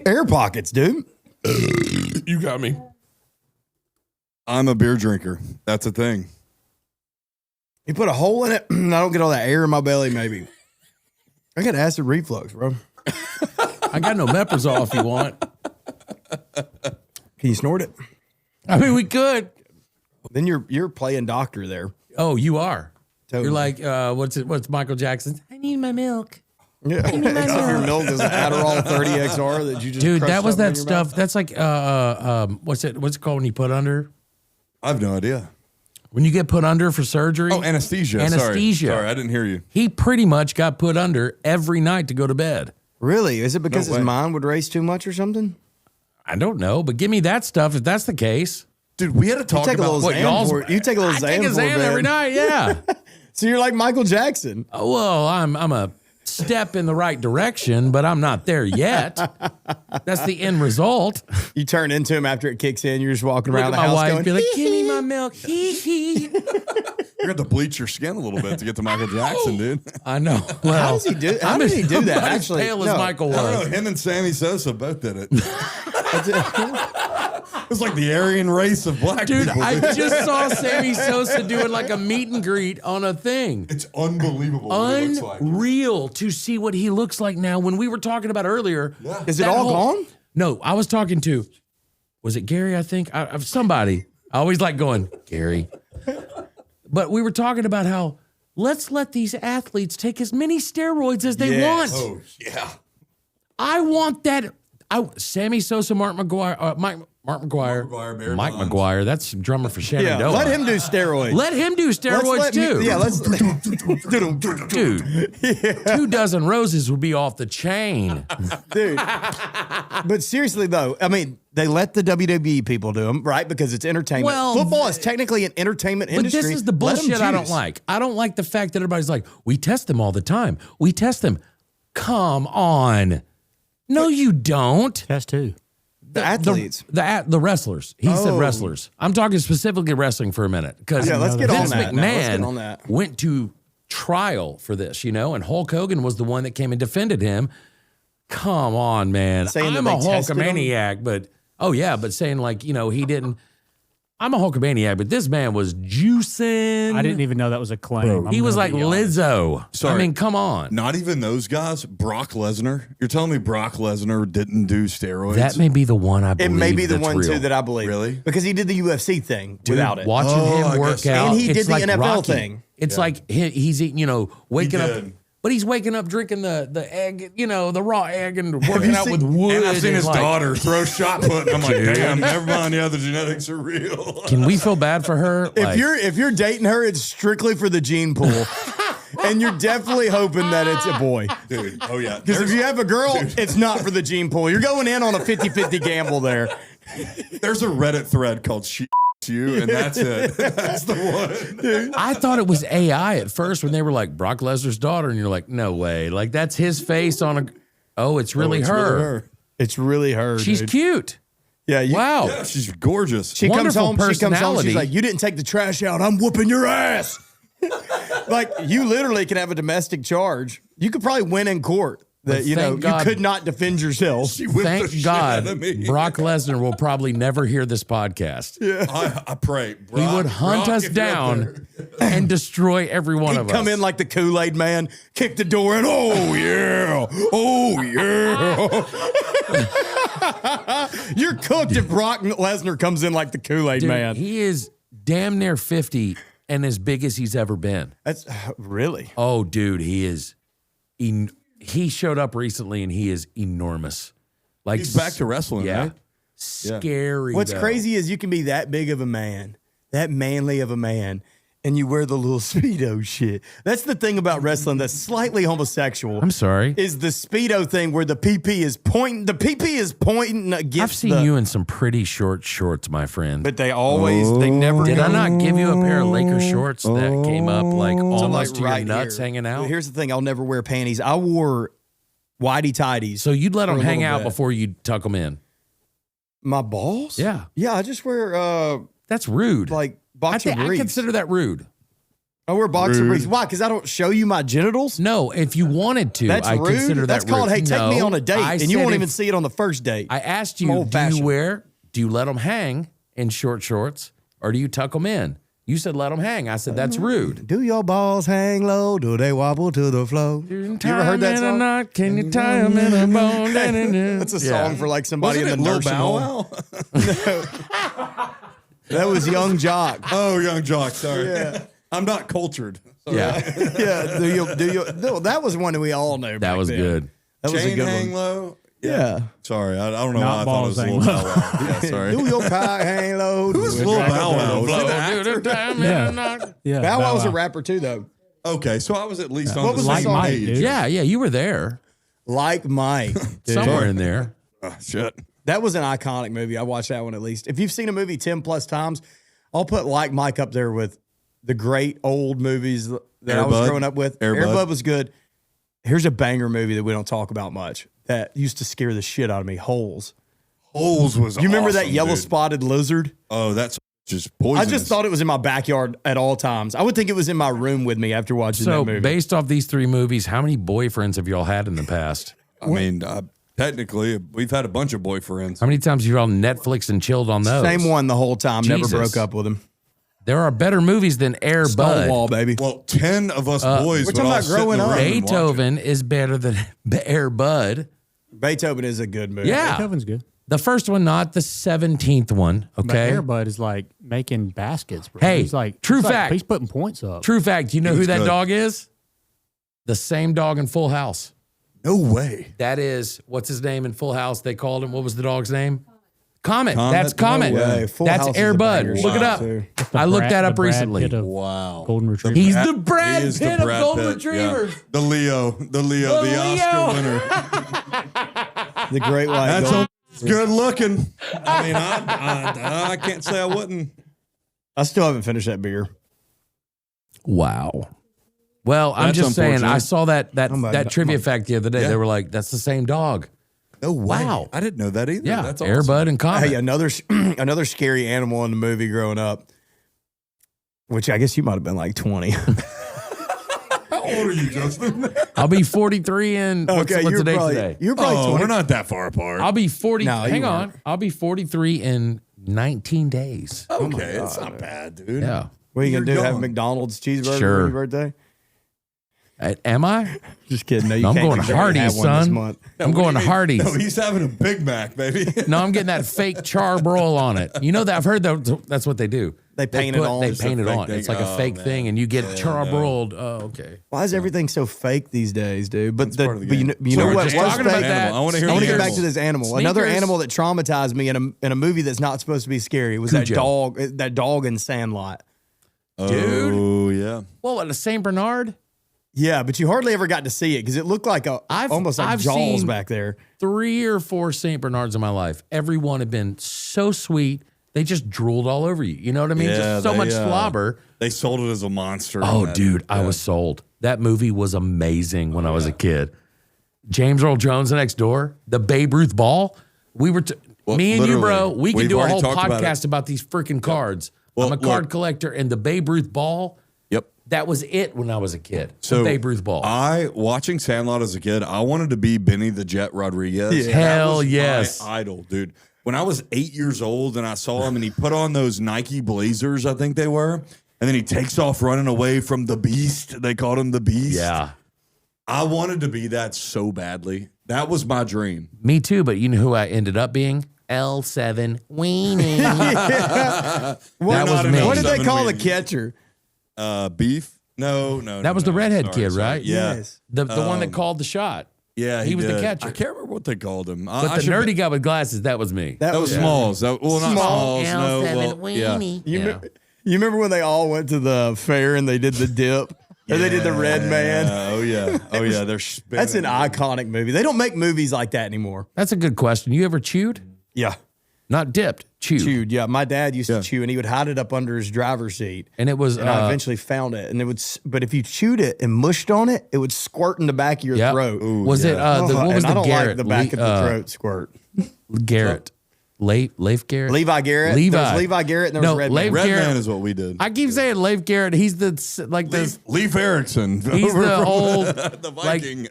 Air pockets, dude. You got me. I'm a beer drinker. That's a thing. You put a hole in it, I don't get all that air in my belly, maybe. I got acid reflux, bro. I got no Meprazole if you want. Can you snort it? I mean, we could. Then you're playing doctor there. Oh, you are. Totally. You're like, what's Michael Jackson's? I need my milk. Yeah. Except your milk is an Adderall 30XR that you just Dude, crushed that was up in that your stuff. mouth. That's like, what's it called when you put under? I have no idea. When you get put under for surgery? Oh, anesthesia. Anesthesia. Sorry, I didn't hear you. He pretty much got put under every night to go to bed. Really? Is it because No his way. mind would race too much or something? I don't know, but give me that stuff if that's the case. Dude, we had to talk Take a little about What, Xan y'all's- for it. You take a little I Xan take a for Xan bed. every night, yeah. So you're like Michael Jackson. Oh, well, I'm a step in the right direction, but I'm not there yet. That's the end result. You turn into him after it kicks in. You're just walking Look around at the my house wife, going, be like, give me my milk. Hee hee. you have to bleach your skin a little bit to get to Michael Jackson, dude. I know. how Well, does he do? How did he do that? I'm Actually, as pale no. as Michael I don't was. know. Him and Sammy Sosa both did it. It's like the Aryan race of black Dude, people. I just saw Sammy Sosa doing like a meet and greet on a thing. It's unbelievable what he looks like. Unreal to see what he looks like now. When we were talking about earlier, Is it that all whole- gone? No, I was talking to, was it Gary? I think somebody. I always like going Gary, but we were talking about how let's let these athletes take as many steroids as they Yes. want. Oh, yeah. I want that. Sammy Sosa, Mark McGuire, Mark McGuire, Barry Mike Bonds. McGuire. That's drummer for Shenandoah. Yeah, let him do steroids. Let him do steroids Let's too. let's. Dude, 2 dozen roses would be off the chain. Dude. But seriously, though, I mean, they let the WWE people do them, right? Because it's entertainment. Well, football is technically an entertainment But industry. this is the Let 'em bullshit I don't juice. like. I don't like the fact that everybody's like, we test them all the time. We test them. Come on. No, you don't. Test who? The athletes. The wrestlers. He said Oh. wrestlers. I'm talking specifically wrestling for a minute. Because Yeah, let's get Vince on that now. Let's get on McMahon that. went to trial for this, and Hulk Hogan was the one that came and defended him. Come on, man. Saying that I'm they a tested him? Hulkamaniac, but but saying like, he didn't. I'm a Hulkamaniac, but this man was juicing. I didn't even know that was a claim. He was like Lizzo. I Sorry. mean, come on. Not even those guys. Brock Lesnar. You're telling me Brock Lesnar didn't do steroids? That may be the one I It believe. may be the that's one, real. too, that I believe. Really? Because he did the UFC thing without it. Watching Oh, I him work guess so. out, And he it's did the like NFL Rocky. thing. It's like he's eating, waking He up, did. but he's waking up drinking the egg, the raw egg, and working out with wood. And I've seen his like, daughter throw shot put. And I'm like, damn, never mind. Yeah, the genetics are real. Can we feel bad for her? If you're dating her, it's strictly for the gene pool. And you're definitely hoping that it's a boy. Dude, oh yeah. Because if you have a girl, it's not for the gene pool. You're going in on a 50-50 gamble there. There's a Reddit thread called "She You," and that's it. That's the one. Dude. I thought it was AI at first when they were like Brock Lesnar's daughter, and you're like, no way, like that's his face on a. Oh, it's really It's her. really her. It's really her. She's dude. cute. Yeah. Wow. Yeah, she's gorgeous. She comes Wonderful home. She comes home. She's personality. like, "You didn't take the trash out. I'm whooping your ass." Like you literally can have a domestic charge. You could probably win in court that But thank God- you could not defend yourself. She whipped the Thank shit God out of me. Brock Lesnar will probably never hear this podcast. I pray. He would hunt us if you're up down there. and destroy every one of He'd come us. in like the Kool-Aid man, kick the door in. Oh yeah, oh yeah. You're cooked if Brock Lesnar comes in like the Kool-Aid Dude, man. he is damn near 50 and as big as he's ever been. That's really. Oh, dude, he is. He showed up recently and he is enormous. Like He's back to wrestling, yeah, right? scary. What's though. crazy is you can be that big of a man, that manly of a man, and you wear the little Speedo shit. That's the thing about wrestling that's slightly homosexual. I'm sorry. Is the Speedo thing where the PP is pointing? The PP is pointing against. I've seen you in some pretty short shorts, my friend. but they never. Did go I not give you a pair of Laker shorts that came up like to, almost to your right nuts here. hanging out? But here's the thing: I'll never wear panties. I wore whitey tighties. So you'd let them for a hang little out bit. before you tuck them in? My balls? Yeah. yeah. I just wear That's rude. like I, boxer I briefs. consider that rude. I wear boxer briefs. Why? Because I don't show you my genitals. No, if you wanted to, That's I rude. consider that That's called, rude. hey, take me No, on a date, I and you said won't if- even see it on the first date. I asked I'm you, old-fashioned. do you let them hang in short shorts or do you tuck them in? You said let them hang. I said that's rude. Do your balls hang low? Do they wobble to the flow? You ever heard that song? Can you tie them in a bone? That's a song for like somebody Wasn't in it the Lil nursing Bow home. Wow? That was Young Jock. Oh, Young Jock. Sorry. Yeah. I'm not cultured. Yeah, Yeah, no, that was one that we all knew. that back was then. good. That was a Chain good hang one. low. Yeah. Sorry, I don't know Not why I thought it was balls Lil hang Bow Wow. Yeah, sorry. Do your cock hang low? Who's Lil Bow Wow? Was it an actor? Yeah, Bow Wow was a Wow. rapper too, though. Okay, so I was at least on What the was the same song? page. Dude. Yeah, you were there Like Mike. somewhere in there. Oh, shit. That was an iconic movie. I watched that one at least. If you've seen a movie 10 plus times, I'll put Like Mike up there with the great old movies that I Air was Bud. growing up with. Air Air Bud. Bud was good. Here's a banger movie that we don't talk about much that used to scare the shit out of me. Holes. Holes was You remember that awesome, yellow dude. spotted lizard? Oh, that's just I poisonous. just thought it was in my backyard at all times. I would think it was in my room with me after watching So that movie. based off these 3 movies, how many boyfriends have y'all had in the past? I mean, technically, we've had a bunch of boyfriends. How many times have you all Netflix and chilled on those? Same one the whole time. Jesus. Never broke up with him. There are better movies than Air Bud. Stonewall, baby. Well, 10 of us boys we're would talking all about sit in growing the up. room and watch it. Beethoven is better than Air Bud. Beethoven is a good movie. Yeah. Beethoven's good. The first one, not the 17th one. But Okay. Air Bud is like making baskets, bro. Hey, he's like true he's like- fact. he's putting points up. True fact. You know He who was that good. dog is? The same dog in Full House. No way. That is, what's his name in Full House? They called him, what was the dog's name? Comet. Comet? That's Comet. No way. Full That's House is Air a Bud. banger Look it show, up. too. I looked that The up Brad recently. Pitt of Wow. Golden Retriever. He's the Brad He is Pitt the Brad of Golden Pitt, yeah. Retrievers. The Leo, the Leo. Oscar winner. The Great White That's Golden. good looking. I mean, I can't say I wouldn't. I still haven't finished that beer. Wow. Well, I'm That's just saying, unfortunate. I saw that my- trivia fact the other day. Yeah. They were like, that's the same dog. No way. Wow. I didn't know that either. Yeah. That's Air awesome. Bud and Comet. Hey, another scary animal in the movie growing up, which I guess you might have been like 20. How old are you, Justin? I'll be 43 in, what's the date today? You're probably 20. We're not that far apart. I'll be 40. No, you hang on. weren't. I'll be 43 in 19 days. okay, it's not bad, dude. Yeah. What are you going to You're do? Have young. McDonald's cheeseburger Sure. for your birthday? Am I? Just kidding. No, you I'm can't. going You already Hardee's, have one this son. month. I'm going to Hardee's. No, he's having a Big Mac, baby. No, I'm getting that fake charbroil on it. You know that I've heard that's what they do. They paint it on. They It's a paint it fake on. thing. It's like a Oh, fake man. thing, and you get charbroiled. Oh, okay. Why is everything so fake these days, dude? But, part of the but game. you So know we're what? just was talking about fake? that. I want to hear I want to the get back animal. to this animal. Another Sneakers. animal that traumatized me in a movie that's not supposed to be scary was Cujo. that dog in Sandlot. Dude. Oh, yeah. Well, what, a Saint Bernard? Yeah, but you hardly ever got to see it because it looked like almost like I've Jaws seen- back there. 3 or 4 Saint Bernards in my life. Every one had been so sweet. They just drooled all over you. You know what I mean? Yeah, Just so they, much slobber. They sold it as a monster. Oh, in that. dude, I Yeah. was sold. That movie was amazing when I was a kid. James Earl Jones next door, the Babe Ruth ball. We were, Well, me and you, bro, literally, we could we've do a already whole talked about podcast about these freaking cards. Well, I'm a card look. collector, and the Babe Ruth ball, Yep. that was it when I was a kid. So the Babe Ruth ball. watching Sandlot as a kid, I wanted to be Benny the Jet Rodriguez. Yeah. That Hell was yes. my idol, dude. When I was 8 years old and I saw him and he put on those Nike Blazers, I think they were, and then he takes off running away from the Beast. They called him the Beast. yeah, I wanted to be that so badly. That was my dream. me too. But you know who I ended up being? L7 Weenie. That was not me. an What did they L7 call the weenie. catcher? Beef? No. That was the redhead Sorry, kid, sorry. right? Yeah. Yes. The one that called the shot. Yeah, He was the did. catcher. I can't remember what they called him. But the nerdy guy with glasses, that was me. That was Smalls. Not Small Smalls. No, well, yeah. You, Yeah. you remember when they all went to the fair and they did the dip? Or they did the Red Man? Oh yeah. They're spinning. That's an iconic movie. They don't make movies like that anymore. That's a good question. You ever chewed? Yeah. Not dipped, chewed. Chewed. Yeah. My dad used Yeah. to chew and he would hide it up under his driver's seat. And it was, And I eventually found it. And it would, but if you chewed it and mushed on it, it would squirt in the back of your yep. throat. Was it, what was and the I don't Garrett? like the back of the throat squirt. Garrett. Leif Garrett? Levi Garrett. Levi. There was Levi Garrett and there was Red Leif Man. Red Garrett. Man is what we did. I keep saying Leif Garrett. He's the, like this, Leif Erikson. he's the old, the Viking.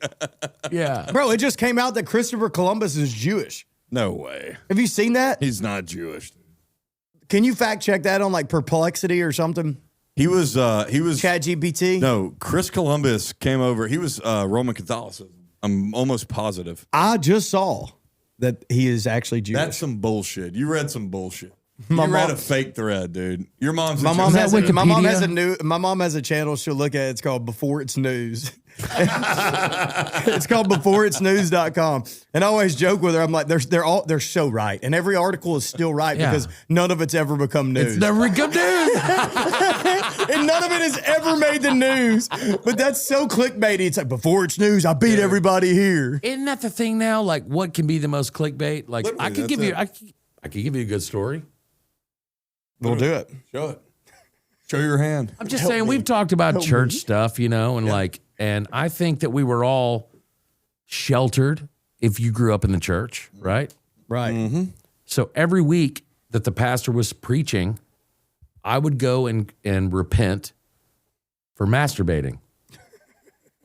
yeah. Bro, it just came out that Christopher Columbus is Jewish. No way. Have you seen that? He's not Jewish. Can you fact check that on like Perplexity or something? He was Chat GPT? No, Chris Columbus came over. He was Roman Catholicism. I'm almost positive. I just saw that he is actually Jewish. That's some bullshit. You read some bullshit. My You read mom- a fake thread, dude. Your mom's my mom that has a, my mom Wikipedia? has a new my mom has a channel she'll look at. It's called Before It's News. It's called beforeitsnews.com. And I always joke with her. I'm like, they're so right. And every article is still right Yeah. because none of it's ever become news. It's never good news. And none of it has ever made the news. But that's so clickbaity. It's like, before it's news, I beat everybody here. Isn't that the thing now? Like, what can be the most clickbait? Like, Literally, I could that's give you, it. I could give you a good story. We'll do it. Show it. Show your hand. I'm just saying, we've talked about church stuff, you know, and like, and I think that we were all sheltered if you grew up in the church, right? Right. So every week that the pastor was preaching, I would go and repent for masturbating.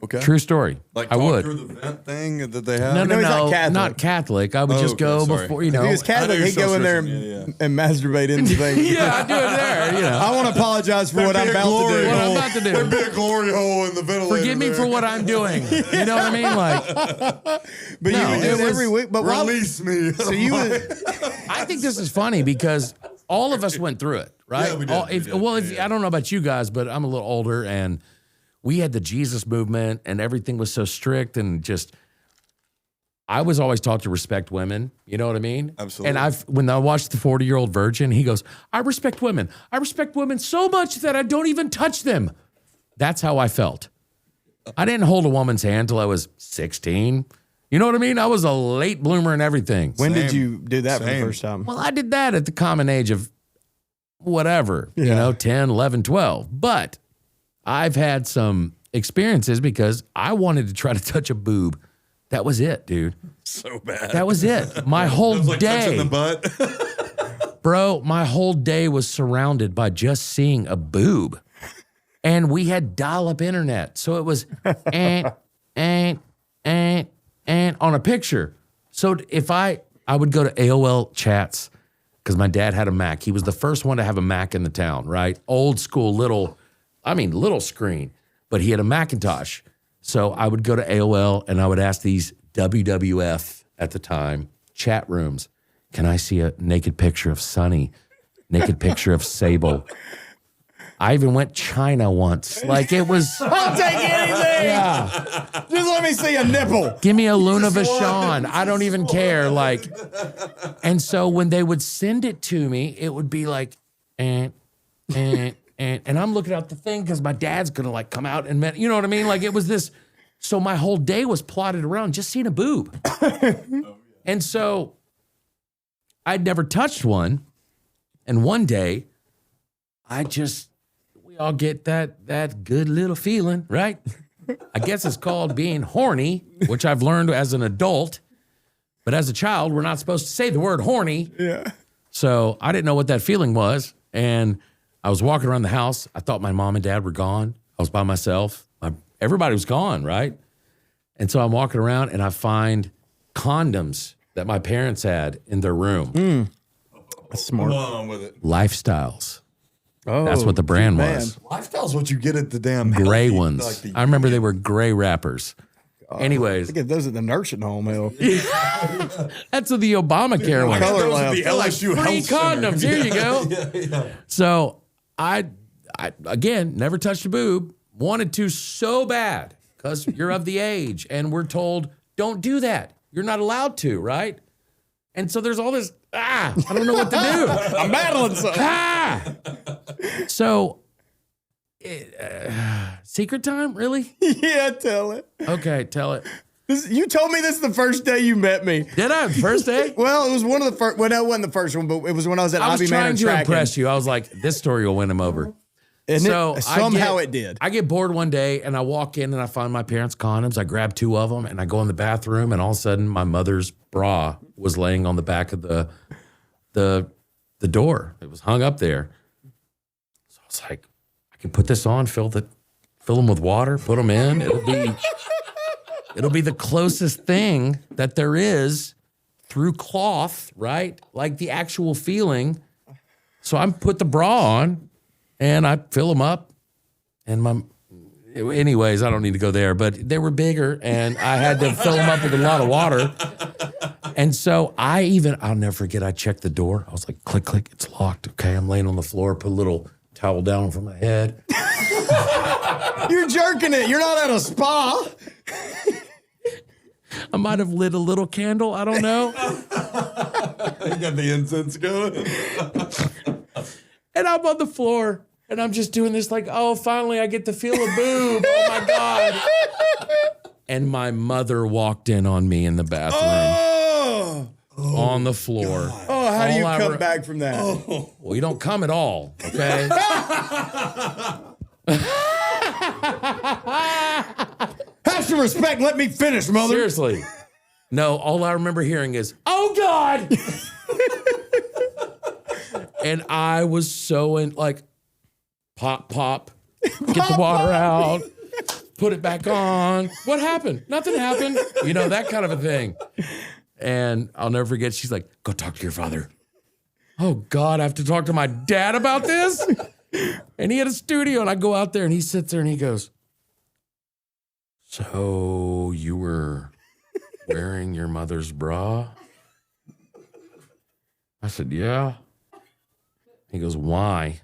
Okay. True story. Like I talk would. through the vent thing that they have. No, No, he's not Catholic. not Catholic. I would Oh, just okay, go sorry. before, you If know. he was Catholic, I know he'd go you're in there so and masturbate into things. Yeah, I do it there, you know. I want to apologize for what I'm about to do. What I'm about to do. There'd be a glory hole in the ventilator. Forgive me there. for what I'm doing. You know what I mean? Like, But No, you would do it it was- every week. But Rob, Release me. so you would, I think this is funny because all of us went through it, right? Yeah, we did, we did. I don't know about you guys, but I'm a little older and we had the Jesus movement and everything was so strict and just I was always taught to respect women. You know what I mean? Absolutely. And when I watched the 40-Year-Old Virgin, he goes, I respect women. I respect women so much that I don't even touch them. That's how I felt. I didn't hold a woman's hand till I was 16. You know what I mean? I was a late bloomer and everything. When did you do that for the Same. first time? Well, I did that at the common age of whatever, 10, 11, 12. But I've had some experiences because I wanted to try to touch a boob. That was it, dude. So bad. That was it. My whole It was like touching day, the butt. bro, my whole day was surrounded by just seeing a boob. And we had dial-up internet. So it was on a picture. So if I would go to AOL chats because my dad had a Mac. He was the first one to have a Mac in the town, right? Old school little screen, but he had a Macintosh. So I would go to AOL and I would ask these WWF at the time chat rooms, can I see a naked picture of Sonny? Naked picture of Sable? I even went China once. Like it was. I'll take anything. Yeah. Just let me see a nipple. Give me a Luna Vachon. I don't even care. Like, and so when they would send it to me, it would be like, and I'm looking out the thing because my dad's gonna like come out and you know what I mean? Like it was this. So my whole day was plotted around just seeing a boob. And so I'd never touched one. And one day, we all get that good little feeling, right? I guess it's called being horny, which I've learned as an adult. But as a child, we're not supposed to say the word horny. Yeah. So I didn't know what that feeling was. And I was walking around the house. I thought my mom and dad were gone. I was by myself. Everybody was gone, right? And so I'm walking around and I find condoms that my parents had in their room. That's smart. Come on with it. Lifestyles. Oh, That's what the brand man. was. Lifestyle's what you get at the damn Gray healthy, ones. like the- I remember they were gray wrappers. Anyways, I get those at the nursing home, hell. that's what the Obamacare ones. Color Those are lab. the LSU Free health center. condoms. Here you go. So I again never touched a boob. Wanted to so bad because you're of the age, and we're told don't do that. You're not allowed to, right? And so there's all this. I don't know what to do. I'm battling something. So, secret time, really? Yeah, tell it. Okay, tell it. You told me this the first day you met me. Did I? First day? Well, it was one of the first. Well, no, it wasn't the first one, but it was when I was at I was Ivy Manor trying to tracking. impress you. I was like, this story will win him over. And So somehow it did. I get bored one day and I walk in and I find my parents' condoms. I grab two of them and I go in the bathroom and all of a sudden my mother's bra was laying on the back of the door. It was hung up there. So I was like, I can put this on, fill them with water, put them in. It'll be the closest thing that there is through cloth, right? Like the actual feeling. So I put the bra on. And I fill them up, and anyways, I don't need to go there, but they were bigger, and I had to fill them up with a lot of water. And so I'll never forget, I checked the door. I was like, click, click, it's locked. Okay, I'm laying on the floor, put a little towel down over my head. You're jerking it. You're not at a spa. I might have lit a little candle, I don't know. You got the incense going. And I'm on the floor, and I'm just doing this like, oh, finally I get to feel a boob. Oh, my God. And my mother walked in on me in the bathroom on the floor. Oh, how do you All I come re- back from that? Well, you don't come at all, okay? Have some respect. Let me finish, mother. Seriously. No, all I remember hearing is, oh, God. And I was so in, like, pop, get the water out, put it back on. What happened? Nothing happened. You know, that kind of a thing. And I'll never forget, she's like, go talk to your father. Oh, God, I have to talk to my dad about this? And he had a studio, and I go out there, and he sits there, and he goes, so you were wearing your mother's bra? I said, yeah. He goes, why?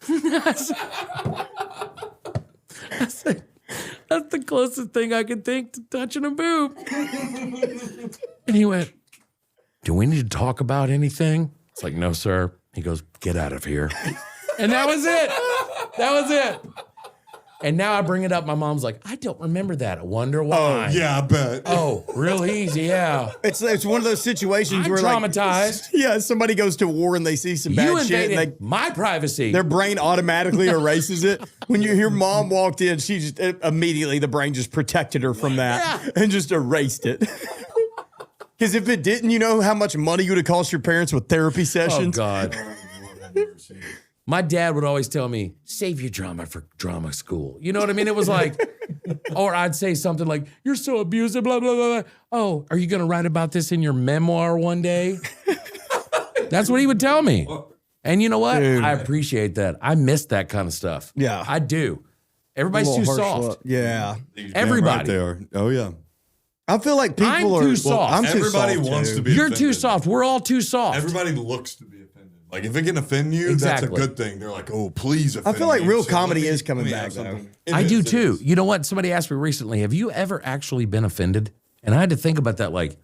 I That's the closest thing I could think to touching a boob. And he went, do we need to talk about anything? It's like, no, sir. He goes, get out of here. And that was it. That was it. And now I bring it up. My mom's like, I don't remember that. I wonder why. Oh, yeah, I bet. Oh, real easy, yeah. It's one of those situations I'm where traumatized. yeah, somebody goes to war and they see some You bad shit. invaded And my privacy. their brain automatically erases it. When you hear mom walked in, she just immediately the brain just protected her from that and just erased it. Because if it didn't, you know how much money you would have cost your parents with therapy Oh, sessions? God. My dad would always tell me, save your drama for drama school. You know what I mean? It was like, or I'd say something like, you're so abusive, blah, blah, blah, blah. Oh, are you going to write about this in your memoir one day? That's what he would tell me. And you know what? Dude. I appreciate that. I miss that kind of stuff. Yeah. I do. Everybody's A too little harsh soft. look. Yeah. Everybody. Right there. Oh, yeah. I feel like people I'm are too soft. I'm too Everybody soft, wants too. to be You're offended. too soft. We're all too soft. Everybody looks to be offended. Like, if it can offend you, Exactly. that's a good thing. They're like, oh, please offend I feel like me. real So comedy let me- is coming let me back, have though. something. It I is, do it too. is. You know what? Somebody asked me recently, have you ever actually been offended? And I had to think about that. Like,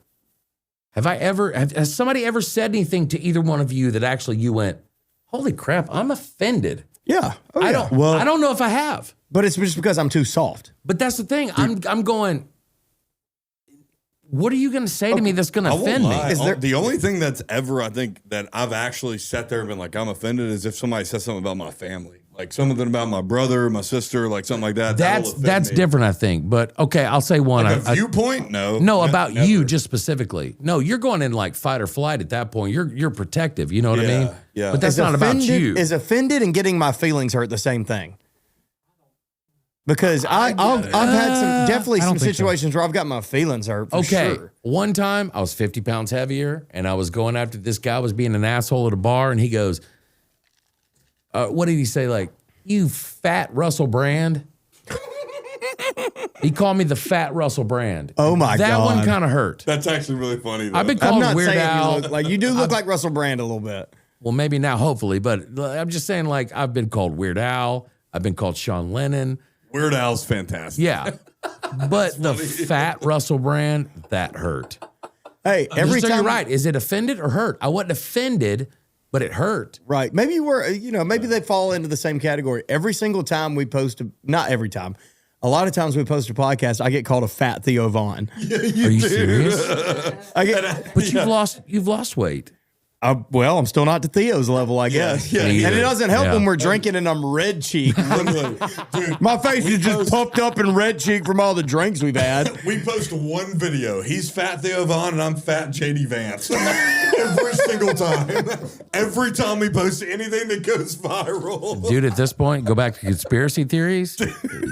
has somebody ever said anything to either one of you that actually you went, holy crap, I'm offended? Yeah. Oh, yeah. I don't know if I have. But it's just because I'm too soft. But that's the thing. I'm going, what are you going to say to me that's going to I won't offend me? lie. Is there- The only thing that's ever, I think, that I've actually sat there and been like, I'm offended is if somebody says something about my family. Like something about my brother, my sister, like something like that. That'll offend That's me. different, I think. But okay, I'll say one. Like a viewpoint? No. No, about never. you just specifically. No, you're going in like fight or flight at that point. You're protective. You know what I Yeah, mean? yeah. But that's Is not about offended- you. Is offended and getting my feelings hurt the same thing? Because I've had definitely I don't some think so. situations where I've got my feelings hurt. For Okay. sure. One time I was 50 pounds heavier and I was going after this guy was being an asshole at a bar and he goes, what did he say? Like, you fat Russell Brand. He called me the fat Russell Brand. Oh my that God. one kind of hurt. That's actually really funny, though. I've been I'm called not Weird saying Al. you look like you do look like Russell Brand a little bit. Well, maybe now, hopefully, but I'm just saying, like, I've been called Weird Al. I've been called Sean Lennon. Weird Al's fantastic. Yeah. But the fat Russell Brand, that hurt. Hey, every So time you're right. Is it offended or hurt? I wasn't offended, but it hurt. Right. Maybe you were, maybe they fall into the same category. Every single time we post not every time. A lot of times we post a podcast, I get called a fat Theo Vaughn. Are you serious? I get, But you've lost weight. well, I'm still not to Theo's level, I guess. yeah. And it doesn't help Yeah. when we're drinking and I'm red cheek. Dude, My face is just puffed up and red cheek from all the drinks we've had. we post one video. He's fat Theo Vaughn and I'm fat JD Vance. Every single time. Every time we post anything that goes viral. Dude, at this point, go back to conspiracy theories.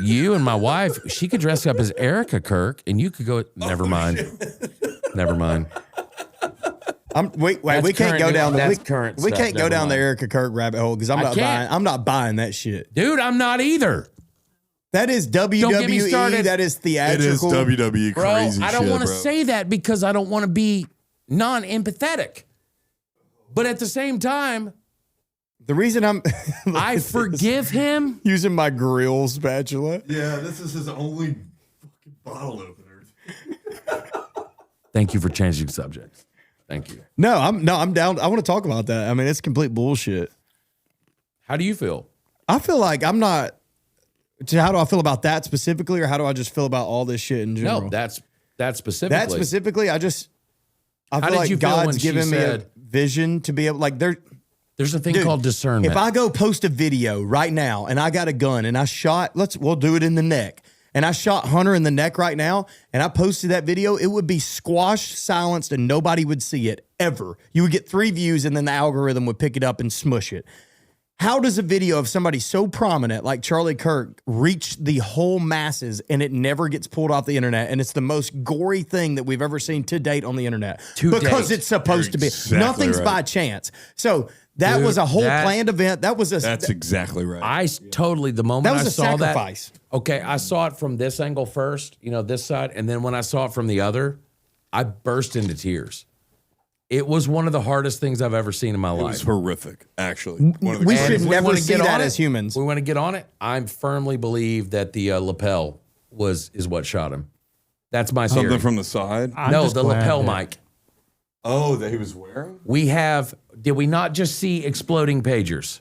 You and my wife, she could dress up as Erica Kirk and you could go, never mind. Never mind. Wait, That's we can't current- go down the that's we, current we stuff, can't go never down the mind. Erica Kirk rabbit hole because I can't. I'm not buying that shit. Dude, I'm not either. That is get me WWE. started. That is It theatrical. is WWE Bro, crazy I don't shit, want to bro. say that because I don't want to be non-empathetic. But at the same time, The reason I'm I forgive him. using my grill spatula. Yeah, this is his only fucking bottle opener. Thank you for changing subjects. Thank you. No, I'm down. I want to talk about that. I mean, it's complete bullshit. How do you feel? I feel like I'm not. How do I feel about that specifically, or how do I just feel about all this shit in general? No, that's specifically. that specifically. I feel did like you feel when God's she given me a said- vision to be able, like, There's a thing Dude, called discernment. If I go post a video right now and I got a gun and I shot, we'll do it in the neck. And I shot Hunter in the neck right now and I posted that video, it would be squashed, silenced, and nobody would see it ever. You would get 3 views and then the algorithm would pick it up and smush it. How does a video of somebody so prominent like Charlie Kirk reach the whole masses and it never gets pulled off the internet? And it's the most gory thing that we've ever seen to date on the internet. To because date. it's supposed You're to be. exactly Nothing's right. by chance. So that Dude, was a whole that- planned event. That's exactly right. I totally, the moment That was I a saw sacrifice. that. Okay, I saw it from this angle first, this side. And then when I saw it from the other, I burst into tears. It was one of the hardest things I've ever seen in my It life. was horrific, actually. One of the We craziest- should if never wanna see get that on as it, humans. We want to get on it. I firmly believe that the lapel is what shot him. That's my theory. Something from the side. No, the lapel mic. Oh, that he was wearing? Did we not just see exploding pagers?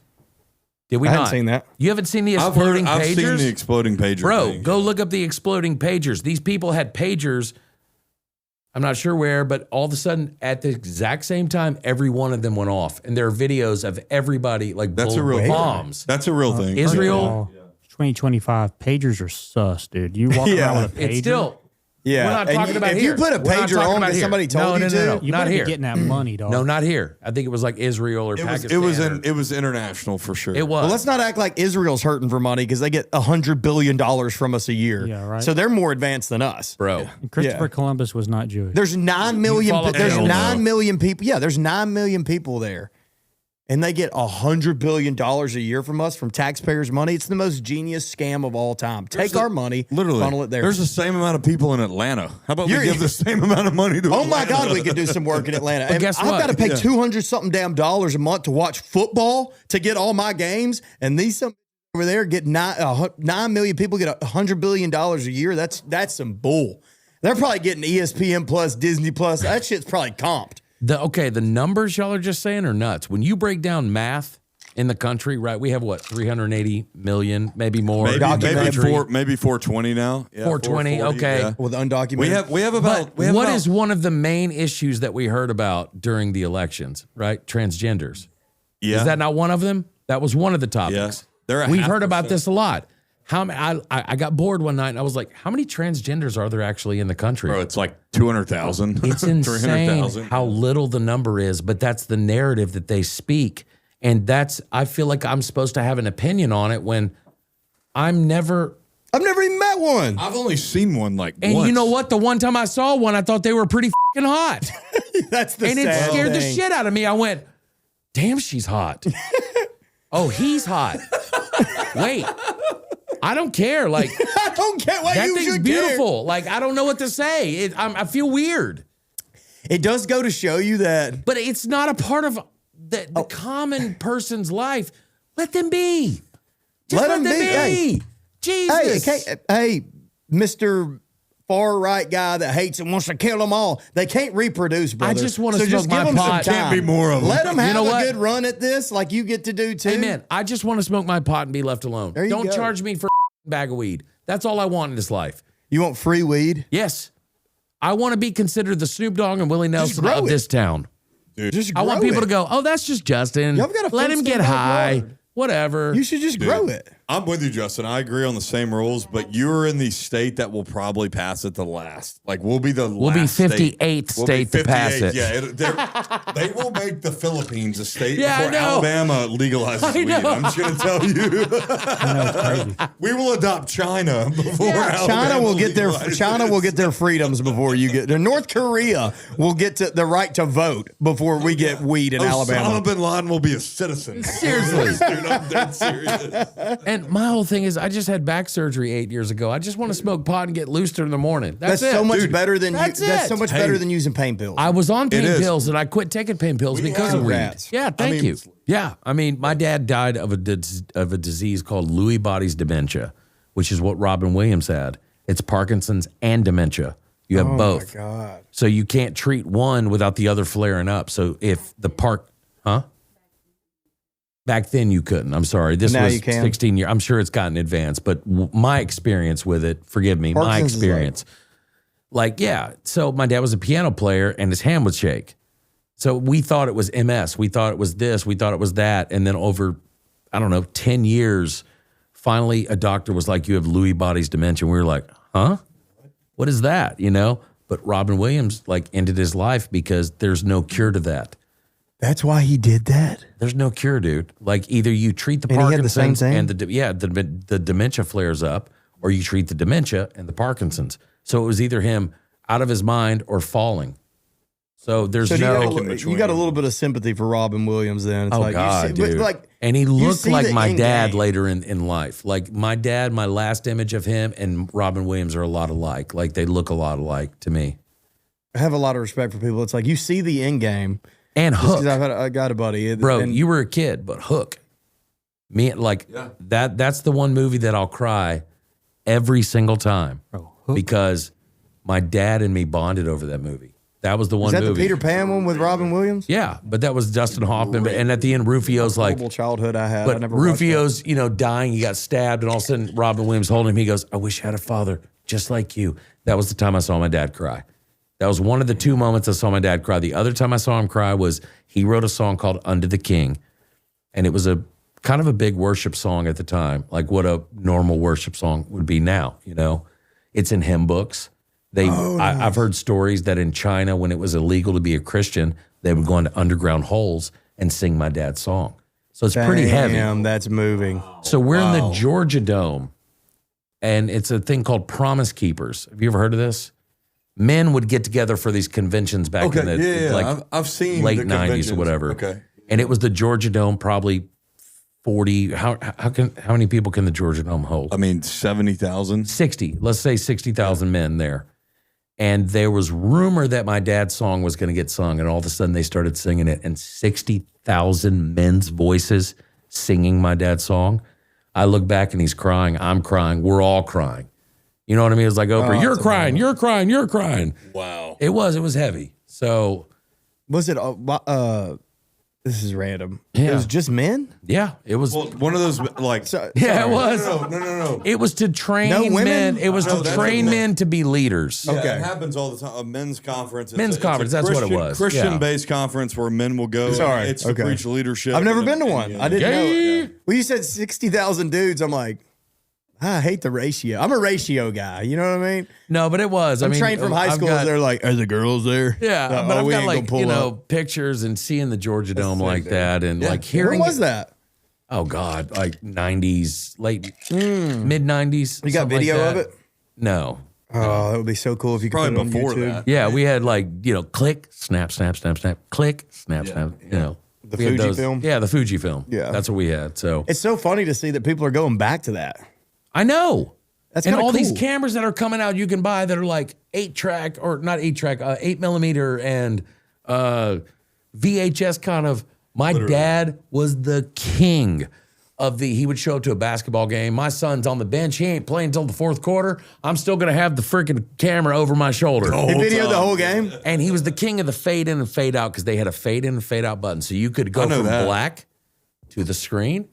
Did we I not? haven't seen that. You haven't seen the exploding pagers? I've seen the exploding pager. Bro, thing. go look up the exploding pagers. These people had pagers. I'm not sure where, but all of a sudden, at the exact same time, every one of them went off. And there are videos of everybody like That's a real bombs. That's a real thing. Israel, 2025 pagers are sus, dude. You walk around with a pager. it's still. Yeah, We're not and talking about if here. you put a We're not pager talking on about that here. somebody told No, you no, to, no. You Not better be here. getting that money, dog. No, not here. I think it was like Israel or Pakistan. It was international for sure. It was. well, let's not act like Israel's hurting for money because they get $100 billion from us a year. Yeah, right. So they're more advanced than us. Bro. And Christopher Yeah. Columbus was not Jewish. There's 9 million. follow There's Hell no. 9 million people. Yeah, there's 9 million people there, and they get $100 billion a year from us from taxpayers' money. It's the most genius scam of all time. Take our money, Literally, funnel it there. There's the same amount of people in Atlanta. How about we You're- give the same amount of money to Oh my Atlanta? God, we could do some work in Atlanta. And guess I've what? got to pay Yeah. $200 something damn dollars a month to watch football to get all my games, and these some over there get 9 million people get $100 billion a year. That's some bull. They're probably getting ESPN Plus, Disney Plus. That shit's probably comped. The numbers y'all are just saying are nuts. When you break down math in the country, right? We have what, 380 million, maybe more. Maybe, Documentary. maybe 420 now. Yeah, 420, okay. yeah. With undocumented. We have about. But what is one of the main issues that we heard about during the elections, right? Transgenders. Yeah. Is that not one of them? That was one of the Yeah. topics. They're a We've 0.5%. heard about this a lot. I got bored one night and I was like, how many transgenders are there actually in the country? Bro, it's like 200,000. It's insane 300,000. how little the number is, but that's the narrative that they speak. And I feel like I'm supposed to have an opinion on it when I've never even met one. I've only seen one like and once. you know what? The one time I saw one, I thought they were pretty fucking hot. That's the And it sad scared the thing. shit out of me. I went, damn, she's hot. Oh, he's hot. Wait, I don't care. Like, I don't care why that you thing's should care. beautiful. Like, I don't know what to say. I feel weird, It does go to show you that. but it's not a part of the common person's life. Let them be. Just Let let them them be. be. Jesus. Hey, Mr. Far right guy that hates and wants to kill them all. They can't reproduce, brother. just wanna so smoke just give my them pot. some time. Can't be more of them. Let them have know a what? good run at this, like you get to do too. Amen. I just want to smoke my pot and be left alone. There you Don't go. charge me for a bag of weed. That's all I want in this life. You want free weed? Yes. I want to be considered the Snoop Dogg and Willie Nelson grow of it. this town. Just I want grow people it. to go, oh, that's just Justin. Y'all got a Let him fenced get in high. backyard. Whatever. You should just grow it. I'm with you, Justin. I agree on the same rules, but you're in the state that will probably pass it the last. Like we'll be the We'll be last state. 58th We'll be state to pass 58th. it. Yeah, they will make the Philippines a state Yeah, I before know. Alabama legalizes I weed. know. I'm just going to tell you. We will adopt China before Alabama China will get legalizes. their freedoms before you get there. North Korea will get to the right to vote before we get weed in Alabama. Osama bin Laden will be a citizen. Seriously. Dude, I'm dead serious. And my whole thing is, I just had back surgery 8 years ago. I just want to smoke pot and get looser in the morning. That's it. so much Dude, better than that's that's it. so much better than using pain pills. I was on pain is. pills and I quit taking pain pills because of weed. Congrats. Yeah, thank you. Yeah, I mean, my dad died of a disease called Lewy body's dementia, which is what Robin Williams had. It's Parkinson's and dementia. You have both. Oh, my God. So you can't treat one without the other flaring up. So if the Back then you couldn't. I'm sorry. This Now was you can. 16 years. I'm sure it's gotten advanced, but my experience with it, forgive me, my Parkinson's is experience. Like, yeah. So my dad was a piano player and his hand would shake. So we thought it was MS. We thought it was this. We thought it was that. And then over, 10 years, finally a doctor was like, you have Lewy body's dementia. And we were like, huh? What is that? But Robin Williams ended his life because there's no cure to that. That's why he did that. There's no cure, dude. Either you treat the And he had the same Parkinson's thing? and the dementia flares up, or you treat the dementia and the Parkinson's. So it was either him out of his mind or falling. So there's So no. you got a little bit of sympathy for Robin Williams then. It's Oh like, God, you see, dude! but And he you looked see like the my end dad game. later in life. Like my dad, my last image of him and Robin Williams are a lot alike. Like they look a lot alike to me. I have a lot of respect for people. It's like you see the end game. And Just 'cause Hook, I got a buddy. bro, and you were a kid, but Hook, me that's the one movie that I'll cry every single time Oh, Hook. because my dad and me bonded over that movie. That was the one Is that movie. the Peter Pan one with Robin Williams? Yeah, but that was Dustin Hoffman. And at the end, Rufio's like, Horrible childhood I had. I but never watched Rufio's, dying. He got stabbed, and all of a sudden, Robin Williams holding him. He goes, "I wish I had a father just like you." That was the time I saw my dad cry. That was one of the 2 moments I saw my dad cry. The other time I saw him cry was he wrote a song called "Under the King," and it was a kind of a big worship song at the time, like what a normal worship song would be now. It's in hymn books. I've heard stories that in China, when it was illegal to be a Christian, they would go into underground holes and sing my dad's song. So it's pretty heavy. Damn, that's moving. So we're in the Georgia Dome, and it's a thing called Promise Keepers. Have you ever heard of this? Men would get together for these conventions back in the I've seen late the 90s or conventions. whatever. Okay. And it was the Georgia Dome, probably 40. How many people can the Georgia Dome hold? I mean, 70,000. 60. Let's say 60,000 men there. And there was rumor that my dad's song was going to get sung, and all of a sudden they started singing it, and 60,000 men's voices singing my dad's song. I look back and he's crying. I'm crying. We're all crying. You know what I mean? It's like Oprah, you're crying, you're crying, you're crying. Wow. It was heavy. So Was it? This is random. Yeah. It was just men. yeah, it was. Well, one of those like. Yeah, it was. No. It was to train No women? men. It was No, to that's train what- men to be leaders. Yeah, Okay. it happens all the time. A men's conference. Men's conference, that's what it was. Christian-based conference where men will go. Sorry, It's to okay. preach leadership. I've never and- been to and, one. yeah. I didn't know. Yay. Well, you said 60,000 dudes. I'm like, I hate the ratio. I'm a ratio guy. You know what I mean? No, but it was. I'm trained from high I've school. got- They're like, are the girls there? Yeah, Like, but oh, I've we got ain't like gonna pull up. pictures and seeing the Georgia Dome same like thing. that, and like When hearing was it- that? Oh God, like 90s, late mid 90s. You got video of it? No. Oh, that would be so cool if you could Probably put it on before YouTube. that. Yeah, we had like click, snap, snap, snap, snap, click, snap, snap. The We had Fuji film? Yeah, the Fuji film. Yeah. that's what we had. So It's so funny to see that people are going back to that. I know. That's and kinda all these cool. cameras that are coming out, you can buy that are like 8-track or not 8-track, 8mm and VHS kind of. My dad was the king of he would show up to a basketball game. My son's on the bench. He ain't playing until the fourth quarter. I'm still going to have the freaking camera over my shoulder. He videoed the whole game. And he was the king of the fade in and fade out because they had a fade in and fade out button. So you could go know from that. black to the screen.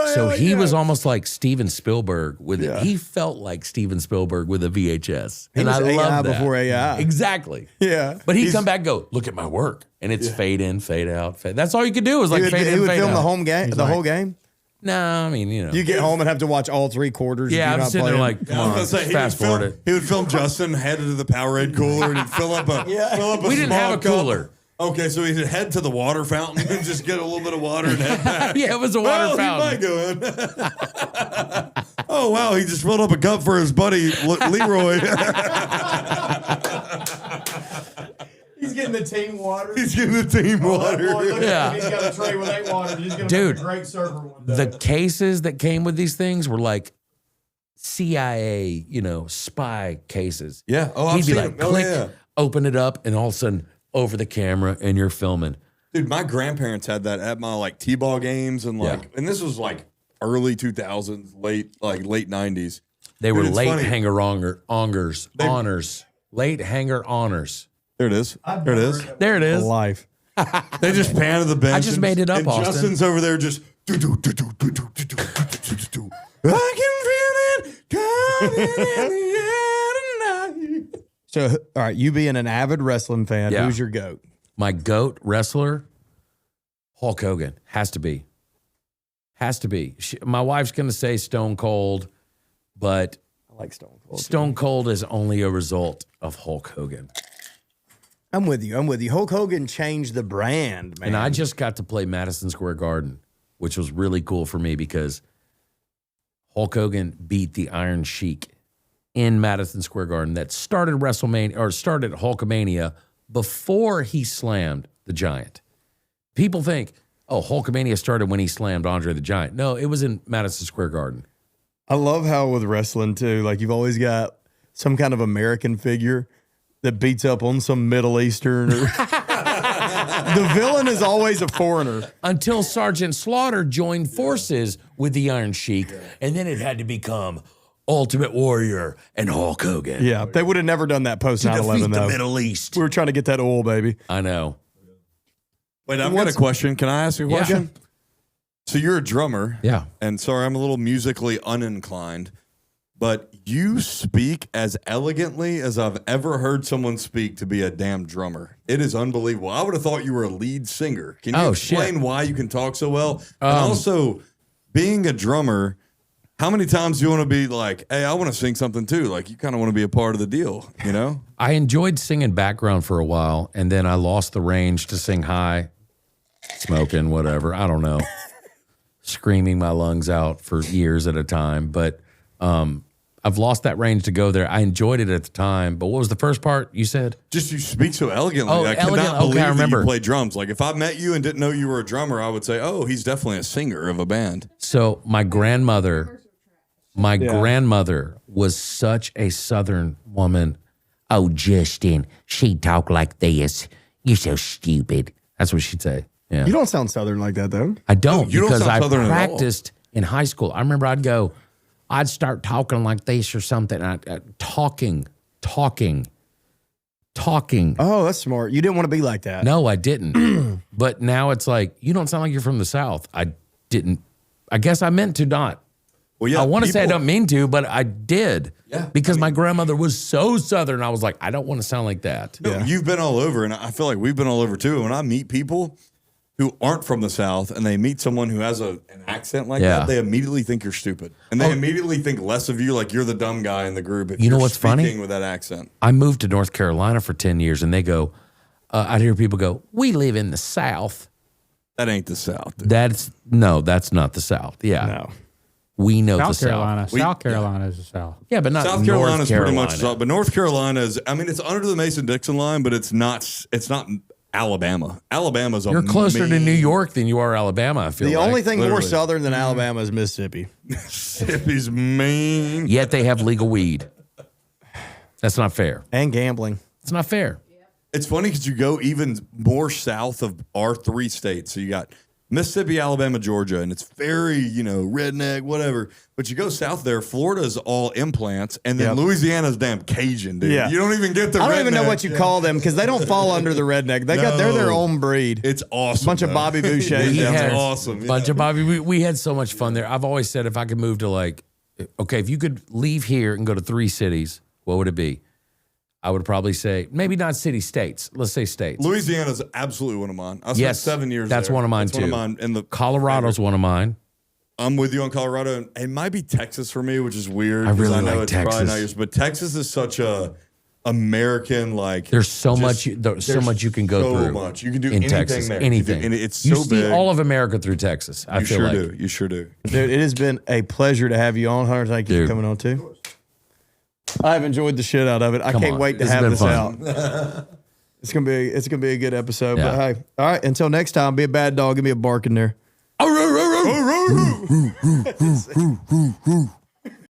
So he was almost like Steven Spielberg with it. He felt like Steven Spielberg with a VHS. He and was I AI love that. before AI. Exactly. Yeah. But he'd come back and go, look at my work. And it's fade in, fade out, fade. That's all you could do was like He would, fade he in, would fade film out. the home game. The whole game. No, I mean, You get home and have to watch all 3 quarters. Yeah, if I'm you're not sitting there playing. like, come on, fast forward it. He would film Justin headed to the Powerade cooler and he'd fill up a We didn't small have a cup. cooler. Okay, so he'd head to the water fountain and just get a little bit of water and head back. Yeah, it was a water Well, fountain. he might go in. Oh wow, he just filled up a cup for his buddy Leroy. He's getting the team water. He's getting the team water. Yeah. He's got a tray with 8 water. He's going to Dude, be a great server one day. The cases that came with these things were like CIA, spy cases. Yeah. Oh, I've He'd be seen like, them. Oh, click, yeah. open it up, and all of a sudden, over the camera, and you're filming. Dude, my grandparents had that at my T-ball games and and this was like early 2000s, late 90s. They were Dude, it's late funny. hanger honors. Late hanger honors. There it is. There it is. There it is. Life. They just panted the bench. I just made it up, and Austin. Justin's over there just. I can feel it coming in the air tonight. So, all right, you being an avid wrestling fan, Yeah. who's your GOAT? My GOAT wrestler, Hulk Hogan. Has to be. My wife's going to say Stone Cold, but I like Stone Cold. Stone Cold is only a result of Hulk Hogan. I'm with you. Hulk Hogan changed the brand, man. And I just got to play Madison Square Garden, which was really cool for me because Hulk Hogan beat the Iron Sheik in Madison Square Garden. That started WrestleMania or started Hulkamania before he slammed the Giant. People think, oh, Hulkamania started when he slammed Andre the Giant. No, it was in Madison Square Garden. I love how with wrestling too, like you've always got some kind of American figure that beats up on some Middle Eastern. Or the villain is always a foreigner. Until Sergeant Slaughter joined forces with the Iron Sheik, and then it had to become Ultimate Warrior and Hulk Hogan. Yeah, they would have never done that post 9/11 though. Middle East. We were trying to get that oil, baby. I know. Wait, I've got a question. Can I ask you a question? So you're a drummer. Yeah. And sorry, I'm a little musically uninclined, but you speak as elegantly as I've ever heard someone speak to be a damn drummer. It is unbelievable. I would have thought you were a lead singer. Can you explain why you can talk so well? And also, being a drummer, how many times do you want to be like, hey, I want to sing something too? Like, you kind of want to be a part of the deal, you know? I enjoyed singing background for a while, and then I lost the range to sing high, smoking, whatever. I don't know. Screaming my lungs out for years at a time. But I've lost that range to go there. I enjoyed it at the time. But what was the first part you said? Just you speak so elegantly. Oh, I elegant. cannot believe Okay, I remember. that you play drums. Like, if I met you and didn't know you were a drummer, I would say, oh, he's definitely a singer of a band. So my grandmother was such a Southern woman. Oh, Justin, she talk like this. You're so stupid. That's what she'd say. Yeah. You don't sound Southern like that though. I don't, you don't because sound I Southern at all. practiced in high school. I remember I'd start talking like this or something. Talking. Oh, that's smart. You didn't want to be like that. No, I didn't. But now it's like, you don't sound like you're from the South. I guess I meant to not. Well, yeah, I want to say I people- don't mean to, but I did. Yeah, Because my grandmother was so Southern. I was like, I don't want to sound like that. No, you've been all over, and I feel like we've been all over too. When I meet people who aren't from the South and they meet someone who has an accent like that, they immediately think you're stupid. And they immediately think less of you, like you're the dumb guy in the group. If You know you're what's funny? speaking with that accent. I moved to North Carolina for 10 years, and they go, I'd hear people go, we live in the South. That ain't the South. Dude. That's not the South. Yeah. No. We know the South Carolina. South. South Carolina is the South. Yeah, but not South Carolina's North Carolina. pretty much South, but North Carolina is. I mean, it's under the Mason-Dixon line, but it's not. It's not Alabama. Alabama's. You're closer to New York than you are Alabama, I feel The like. only thing more Literally. Southern than Alabama is Mississippi. Mississippi's mean. Yet they have legal weed. That's not fair. And gambling. It's not fair. It's funny because you go even more south of our three states. So you got Mississippi, Alabama, Georgia, and it's very, redneck, whatever. But you go south there, Florida's all implants, and then Louisiana's damn Cajun, dude. Yeah. You don't even get the I don't even know redneck. what you call them because they don't fall under the redneck. They're their own breed. It's awesome. Bunch of though. Bobby Bouchers We down had there. awesome. Bunch of Bobby. We had so much fun there. I've always said if I could move to if you could leave here and go to 3 cities, what would it be? I would probably say maybe not city states. Let's say states. Louisiana's absolutely one of mine. I spent 7 years that's there. one of mine That's too. One of mine. And Colorado's one of mine. I'm with you on Colorado. It might be Texas for me, which is weird. I 'cause really know like it's probably Texas. not yours, but Texas is such a American There's so much you can go so through. much. You can do in anything Texas. there. Anything. And it's you so see big. all of America through Texas. I You feel sure like. do. You sure do. Dude, it has been a pleasure to have you on, Hunter. Thank you Dude. for coming on too. I've enjoyed the shit out of it. I Come can't on. wait to This has have been this fun. out. It's gonna be a good episode. Yeah. But hey, all right. Until next time, be a bad dog. Give me a bark in there.